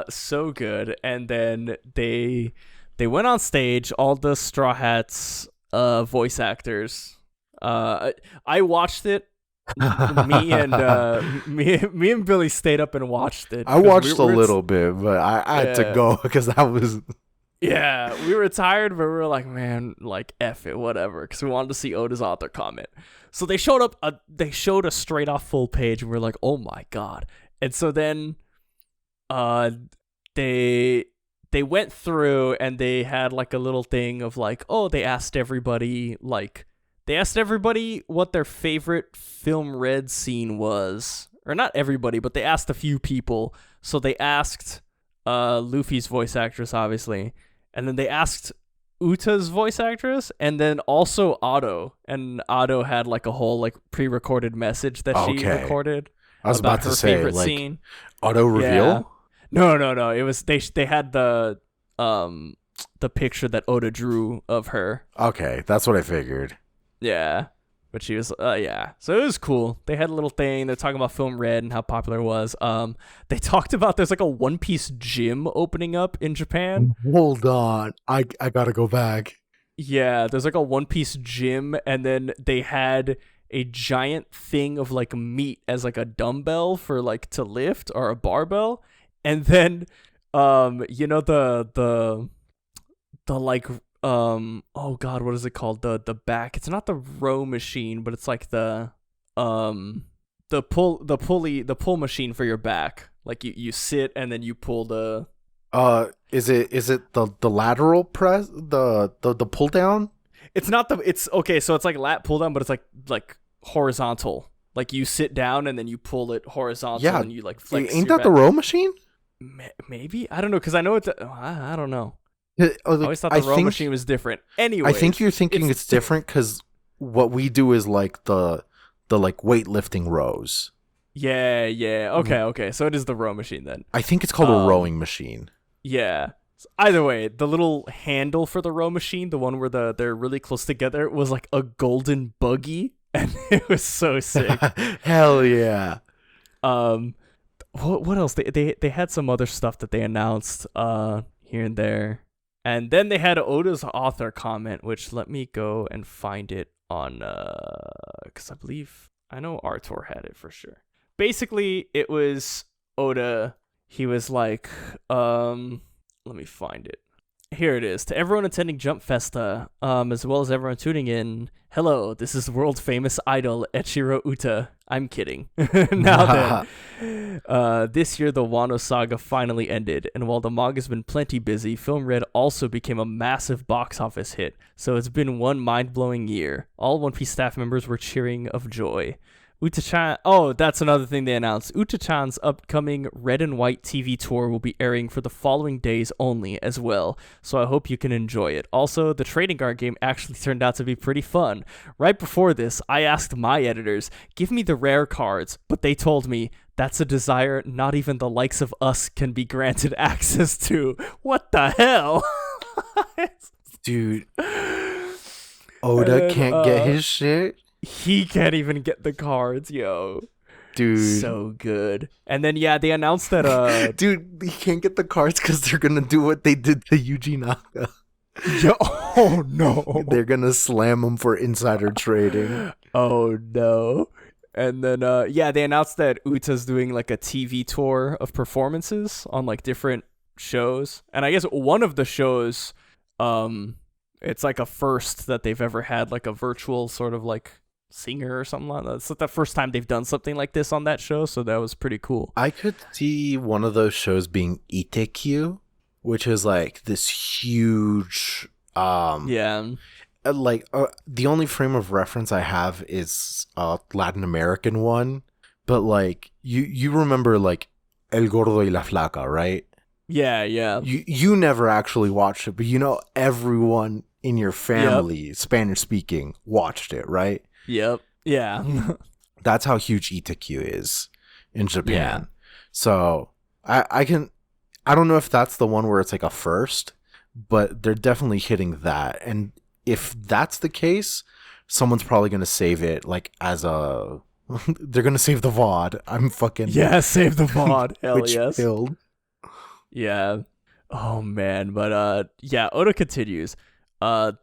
So good. And then they went on stage, all the Straw Hats voice actors. I watched it. Me and Billy stayed up and watched it.
I watched a little bit, but I had to go because that was.
Yeah, we were tired, but we were like, man, like F it, whatever, because we wanted to see Oda's author comment. So they showed up. They showed a straight off full page, and we are like, oh my god. And so then, they went through and they had like a little thing of like, oh, they asked everybody what their favorite film read scene was, or not everybody, but they asked a few people. So they asked Luffy's voice actress, obviously, and then they asked Uta's voice actress, and then also Otto. And Otto had like a whole like pre-recorded message that she recorded.
I was about to say, like, scene. Auto reveal?
Yeah. No. It was they had the picture that Oda drew of her.
Okay, that's what I figured.
Yeah. But she was yeah. So it was cool. They had a little thing. They're talking about Film Red and how popular it was. They talked about there's like a One Piece gym opening up in Japan.
Hold on. I gotta go back.
Yeah, there's like a One Piece gym, and then they had a giant thing of like meat as like a dumbbell for like to lift, or a barbell. And then you know the like oh god, what is it called, the back, it's not the row machine, but it's like the pull machine for your back, like you sit and then you pull the
is it the lateral press, the pull down?
It's not it's okay, so it's like lat pull down, but it's like horizontal, like you sit down and then you pull it horizontal. Yeah, and you like flex.
Ain't that the row machine?
Maybe, I don't know, because I know it's I don't know.
I
always thought the row machine was different. Anyway,
I think you're thinking it's different because what we do is like the like weightlifting rows.
Yeah. Okay. So it is the row machine then.
I think it's called a rowing machine.
Yeah. So either way, the little handle for the row machine, the one where they're really close together, was like a golden buggy, and it was so sick.
Hell yeah.
What else? They had some other stuff that they announced here and there. And then they had Oda's author comment, which let me go and find it on because I know Artur had it for sure. Basically, it was Oda. He was like, let me find it. Here it is. To everyone attending Jump Festa, as well as everyone tuning in, hello, this is world famous idol Echiro Uta. I'm kidding. Now then, this year the Wano saga finally ended, and while the manga's been plenty busy, Film Red also became a massive box office hit, so it's been one mind-blowing year. All One Piece staff members were cheering of joy. Uta-chan, oh, that's another thing they announced. Uta-chan's upcoming Red and White TV tour will be airing for the following days only as well, so I hope you can enjoy it. Also, the trading card game actually turned out to be pretty fun. Right before this, I asked my editors, give me the rare cards, but they told me, that's a desire not even the likes of us can be granted access to. What the hell?
Dude, Oda can't get his shit?
He can't even get the cards, yo.
Dude.
So good. And then, yeah, they announced that,
Dude, he can't get the cards because they're gonna do what they did to Yuji Naka.
Yo, oh, no.
They're gonna slam him for insider trading.
Oh, no. And then, yeah, they announced that Uta's doing, like, a TV tour of performances on, like, different shows. And I guess one of the shows, it's, like, a first that they've ever had, like, a virtual sort of, like, singer or something like that. It's like the first time they've done something like this on that show, so that was pretty cool.
I could see one of those shows being Itekyu, which is like this huge
Yeah.
the only frame of reference I have is a Latin American one, but like you remember like El Gordo y la Flaca, right?
Yeah, yeah.
You never actually watched it, but you know everyone in your family, Spanish speaking, watched it, right?
Yep. Yeah.
That's how huge Itakyu is in Japan.
Yeah.
So I don't know if that's the one where it's like a first, but they're definitely hitting that. And if that's the case, someone's probably gonna save it like as a they're gonna save the VOD. I'm fucking
Yeah, save the VOD. Hell
which
yes.
killed.
Yeah. Oh man, but yeah, Oda continues.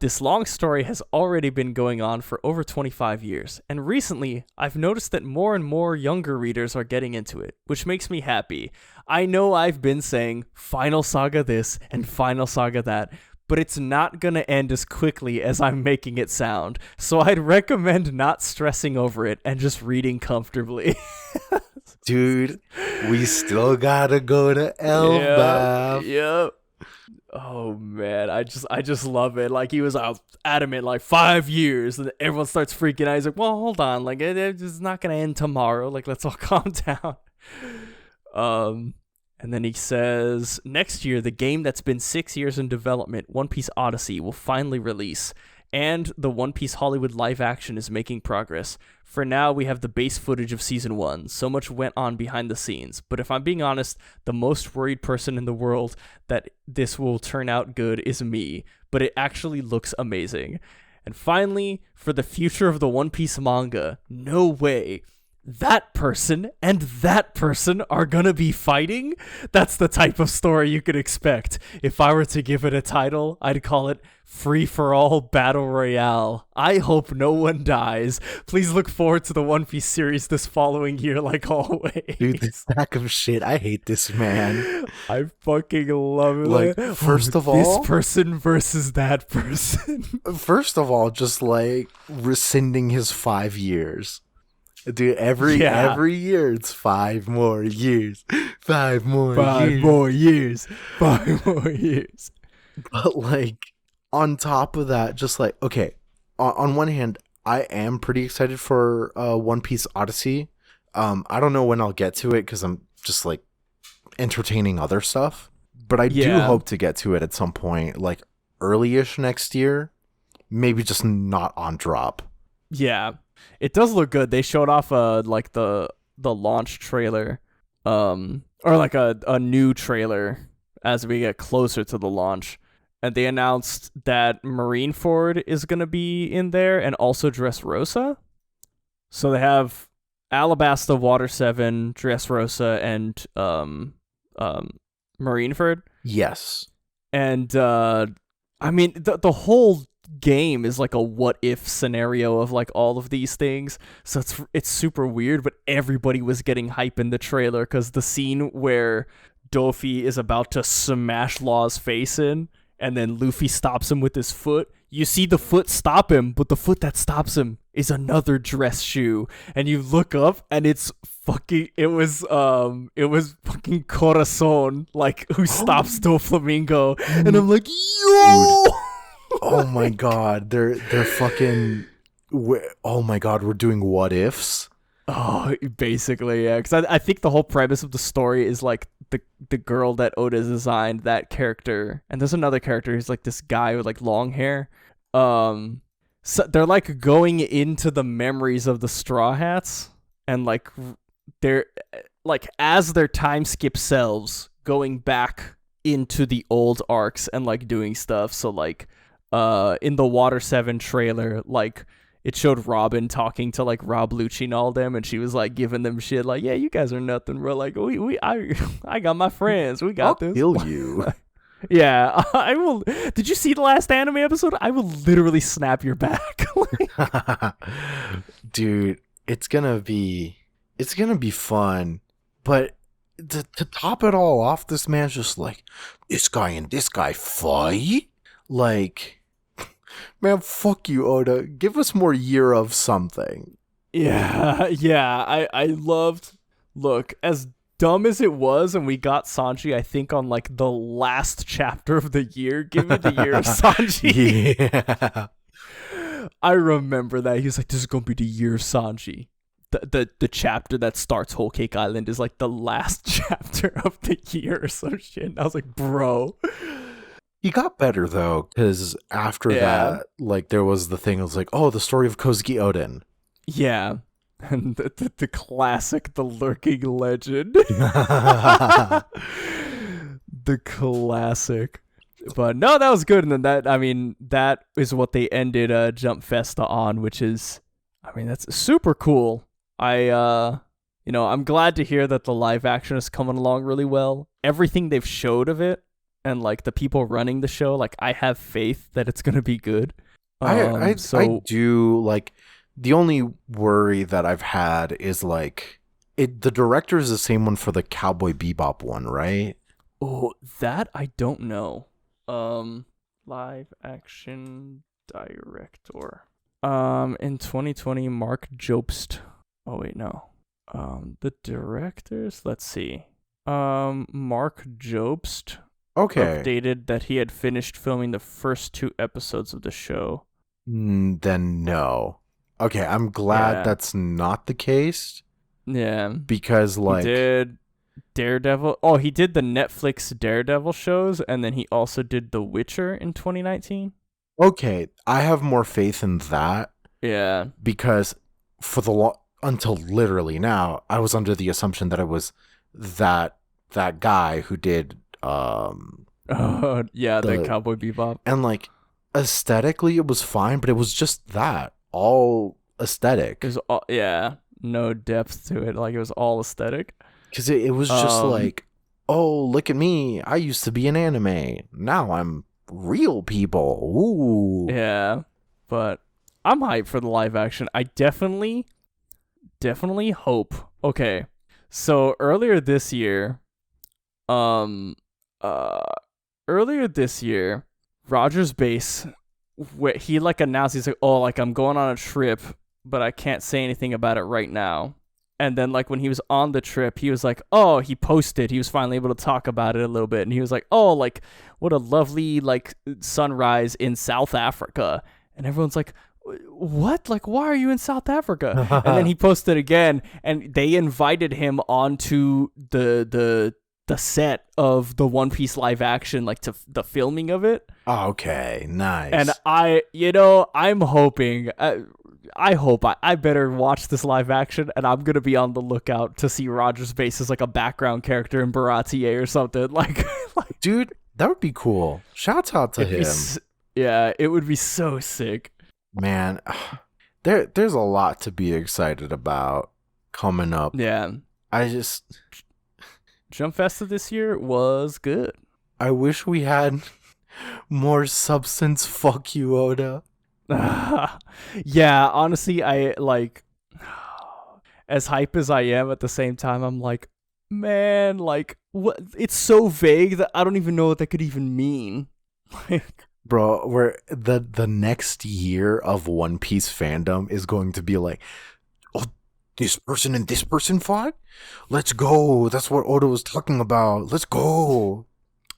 This long story has already been going on for over 25 years, and recently I've noticed that more and more younger readers are getting into it, which makes me happy. I know I've been saying Final Saga this and Final Saga that, but it's not gonna end as quickly as I'm making it sound, so I'd recommend not stressing over it and just reading comfortably.
Dude, we still gotta go to Elbaf.
Yep. Oh man, I just love it. Like he was adamant, like 5 years, and everyone starts freaking out. He's like, "Well, hold on, like it's not gonna end tomorrow. Like let's all calm down." And then he says, next year, the game that's been 6 years in development, One Piece Odyssey, will finally release. And the One Piece Hollywood live action is making progress. For now, we have the base footage of Season 1. So much went on behind the scenes. But if I'm being honest, the most worried person in the world that this will turn out good is me. But it actually looks amazing. And finally, for the future of the One Piece manga, no way. That person and that person are gonna be fighting? That's the type of story you could expect. If I were to give it a title, I'd call it Free for All Battle Royale. I hope no one dies. Please look forward to the One Piece series this following year like always.
Dude, this sack of shit. I hate this man.
I fucking love it.
Like, first of all,
this person versus that person.
First of all, just like rescinding his 5 years. Dude, every year it's 5 more years. 5 more years.
5 more years.
But like on top of that, just like, okay, on one hand, I am pretty excited for One Piece Odyssey. I don't know when I'll get to it because I'm just like entertaining other stuff. But I do hope to get to it at some point, like early-ish next year. Maybe just not on drop.
Yeah. It does look good. They showed off like the launch trailer, or like a new trailer as we get closer to the launch, and they announced that Marineford is gonna be in there and also Dressrosa. So they have Alabasta, Water 7, Dressrosa, and Marineford.
Yes,
and I mean the whole game is like a what if scenario of like all of these things, so it's super weird, but everybody was getting hype in the trailer because the scene where Dofi is about to smash Law's face in and then Luffy stops him with his foot, you see the foot stop him, but the foot that stops him is another dress shoe, and you look up and it was fucking Corazon, like, who stops Doflamingo, and I'm like, yo.
Dude. Oh my god, they're fucking. Oh my god, we're doing what ifs.
Oh, basically, yeah. Because I think the whole premise of the story is like the girl that Oda designed, that character, and there's another character who's like this guy with like long hair. So they're like going into the memories of the Straw Hats, and like they're like as their time skip selves going back into the old arcs and like doing stuff. So like in the Water 7 trailer, like it showed Robin talking to like Rob Lucci and all them, and she was like giving them shit like, yeah, you guys are nothing, bro. Like I got my friends, we got
I'll
this.
Kill you.
Yeah, I will. Did you see the last anime episode? I will literally snap your back.
Dude, it's gonna be fun, but to top it all off, this man's just like, this guy and this guy fight? Like, man, fuck you, Oda. Give us more year of something.
Yeah. I loved. Look, as dumb as it was, and we got Sanji, I think, on like the last chapter of the year. Give me the year of Sanji.
Yeah.
I remember that. He was like, this is gonna be the year of Sanji. The chapter that starts Whole Cake Island is like the last chapter of the year or some shit. And I was like, bro.
He got better though, because after that, like there was the thing. It was like, oh, the story of Kozuki Oden.
Yeah. And the classic, the lurking legend. The classic. But no, that was good. And then that is what they ended Jump Festa on, which is, that's super cool. I'm glad to hear that the live action is coming along really well. Everything they've showed of it and like the people running the show, like I have faith that it's going to be good.
I do like. The only worry that I've had is like the director is the same one for the Cowboy Bebop one, right?
Oh, that I don't know. Live action director. In 2020, Mark Jobst. Oh wait, no. The directors. Let's see. Mark Jobst.
Okay.
Updated that he had finished filming the first 2 episodes of the show.
Then no. Okay, I'm glad that's not the case.
Yeah.
Because like
he did Daredevil. Oh, he did the Netflix Daredevil shows, and then he also did The Witcher in 2019.
Okay, I have more faith in that.
Yeah.
Because for until literally now, I was under the assumption that it was that guy who did
the Cowboy Bebop.
And like aesthetically it was fine, but it was just that. All aesthetic.
It was no depth to it. Like it was all aesthetic.
Because it was just like, oh, look at me. I used to be in anime. Now I'm real people. Ooh.
Yeah. But I'm hyped for the live action. I definitely hope. Okay. So earlier this year, Roger's Base, he like announced, he's like, oh, like I'm going on a trip, but I can't say anything about it right now. And then like when he was on the trip, he was like, oh, he posted, he was finally able to talk about it a little bit. And he was like, oh, like what a lovely like sunrise in South Africa. And everyone's like, what? Like, why are you in South Africa? And then he posted again, and they invited him onto the set of the One Piece live action, like to the filming of it.
Okay, nice.
And I'm hoping, I hope I better watch this live action, and I'm gonna be on the lookout to see Roger's Base as like a background character in Baratie or something. Like,
dude, that would be cool. Shout out to him.
Yeah, it would be so sick.
Man, there's a lot to be excited about coming up.
Yeah. Jump Festa this year was good.
I wish we had more substance. Fuck you, Oda.
Yeah, honestly, I like, as hype as I am, at the same time, I'm like, man, like, what? It's so vague that I don't even know what that could even mean. Like,
bro, where the next year of One Piece fandom is going to be like, oh, this person and this person fought? Let's go. That's what Oda was talking about. Let's go.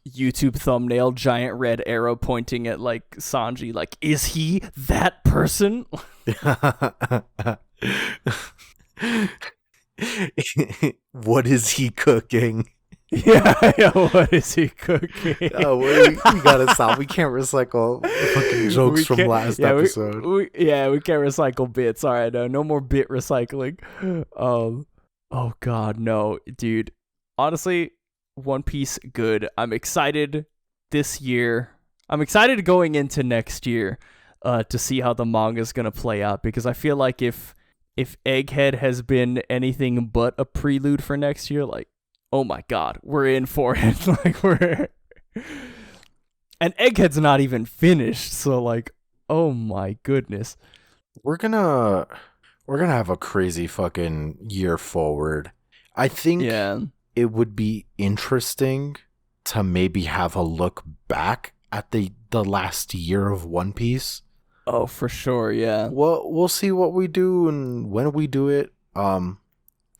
YouTube thumbnail, giant red arrow pointing at like Sanji, like, is he that person?
What is he cooking?
Yeah, what is he cooking?
Oh, we gotta stop. We can't recycle fucking jokes from last episode.
We can't recycle bits. All right, no more bit recycling. Oh god, no, dude. Honestly, One Piece, good. I'm excited this year. I'm excited going into next year to see how the manga's gonna play out, because I feel like if Egghead has been anything but a prelude for next year, like, oh my god, we're in for it. Like, and Egghead's not even finished, so like, oh my goodness.
We're gonna have a crazy fucking year forward. I think it would be interesting to maybe have a look back at the last year of One Piece.
Oh, for sure, yeah.
Well, we'll see what we do and when we do it.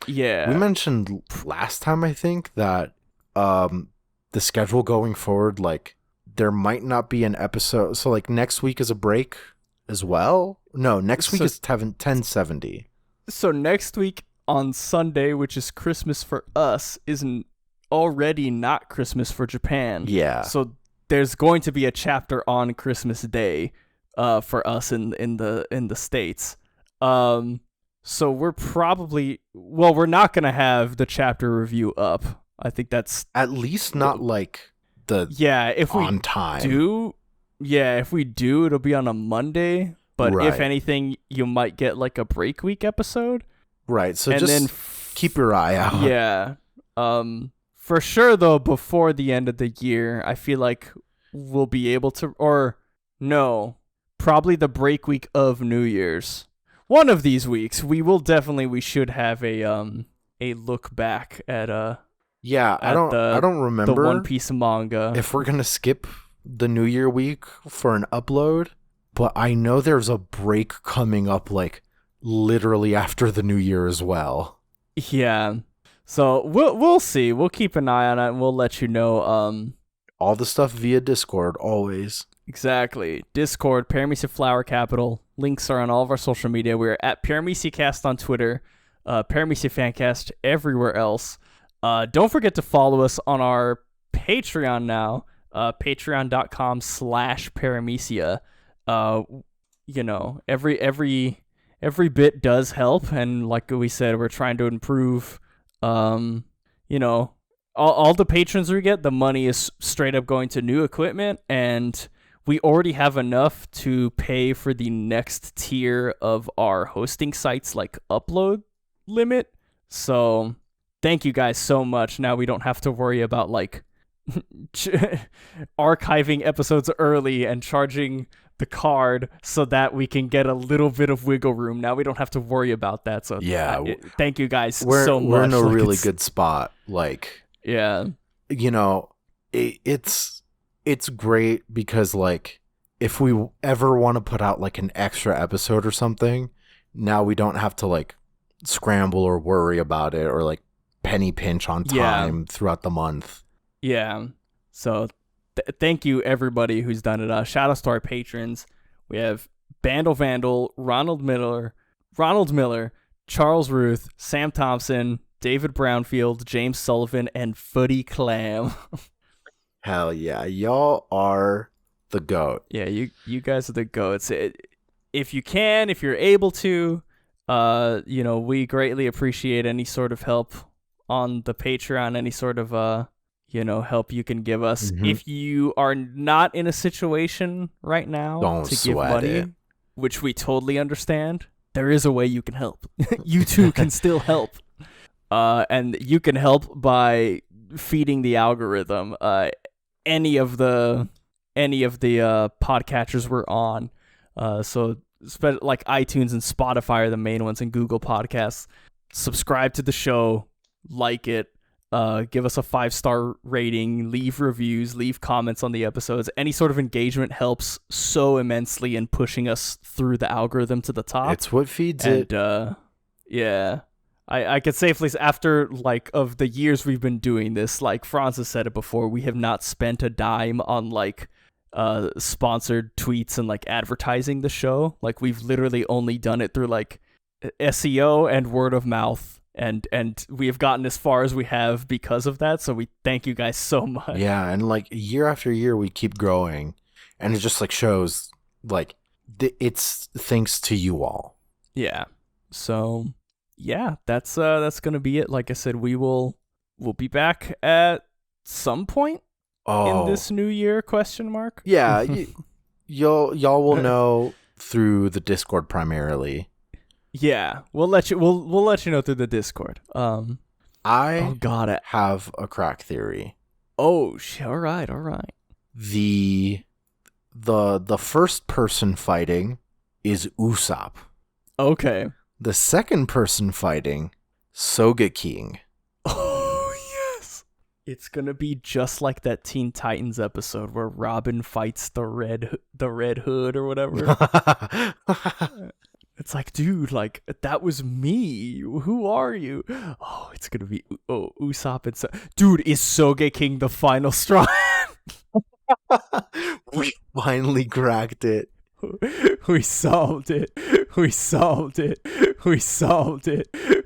Yeah.
We mentioned last time, I think, that the schedule going forward, like, there might not be an episode. So, like, next week is a break as well? No, next week is 1070.
So next week on Sunday, which is Christmas for us, isn't already not Christmas for Japan.
Yeah.
So there's going to be a chapter on Christmas Day for us in the States. So we're not going to have the chapter review up. I think that's
at least not like
if we
on time.
If we do, it'll be on a Monday. But
Right.
if anything, you might get like a break week episode.
Right. So
and
just
then
keep your eye out.
Yeah. For sure though, before the end of the year, I feel like we'll be able to, or no, probably the break week of New Year's. One of these weeks, we should have a look back at
Yeah, I don't remember
the One Piece manga.
if we're gonna skip the New Year week for an upload, but I know there's a break coming up, like literally after the New Year as well.
Yeah. So we'll see. We'll keep an eye on it and we'll let you know.
All the stuff via Discord, always.
Exactly. Discord, Paramecia Flower Capital. Links are on all of our social media. We're at Paramecia Cast on Twitter, Paramecia Fancast everywhere else. Don't forget to follow us on our Patreon now, patreon.com/Paramecia. Every bit does help, and like we said, we're trying to improve. All the patrons we get, the money is straight up going to new equipment, and we already have enough to pay for the next tier of our hosting sites, like upload limit. So thank you guys so much. Now we don't have to worry about like archiving episodes early and charging the card so that we can get a little bit of wiggle room. Now we don't have to worry about that. So
yeah,
thank you guys
We're
so much.
in a really good spot. Like,
yeah,
it's great because like if we ever want to put out like an extra episode or something, now we don't have to like scramble or worry about it or like penny pinch on time throughout the month.
Yeah. So thank you everybody who's done it. Shout out to our patrons. We have Bandle Vandal, Ronald Miller, Charles Ruth, Sam Thompson, David Brownfield, James Sullivan, and Footy Clam.
Hell yeah, y'all are the GOAT.
Yeah, you guys are the GOATs. If you're able to, we greatly appreciate any sort of help on the Patreon, any sort of help you can give us.
Mm-hmm.
If you are not in a situation right now
Don't
to
sweat
give money,
it.
which we totally understand, there is a way you can help. You too can still help. And you can help by feeding the algorithm. Any of the podcatchers we're on. So like iTunes and Spotify are the main ones, and Google Podcasts. Subscribe to the show, like it, give us a 5-star rating, leave reviews, leave comments on the episodes. Any sort of engagement helps so immensely in pushing us through the algorithm to the top.
It's what feeds
it.
Yeah.
I could safely say, after like of the years we've been doing this, like Franz has said it before, we have not spent a dime on like sponsored tweets and like advertising the show. Like we've literally only done it through like SEO and word of mouth, and we have gotten as far as we have because of that. So we thank you guys so much.
Yeah, and like year after year we keep growing, and it just like shows like it's thanks to you all.
Yeah. So yeah, that's gonna be it. Like I said, we'll be back at some point in this new year ?
Yeah, y'all will know through the Discord primarily.
Yeah, we'll let you know through the Discord.
I
got it.
have a crack theory.
All right.
The first person fighting is Usopp.
Okay.
The second person fighting, Sogeking.
Oh, yes. It's going to be just like that Teen Titans episode where Robin fights the Red Hood or whatever. It's like, dude, like, that was me. Who are you? Oh, it's gonna be Usopp and dude, is Sogeking the final straw?
We finally cracked it.
We solved it. We solved it. We solved it. We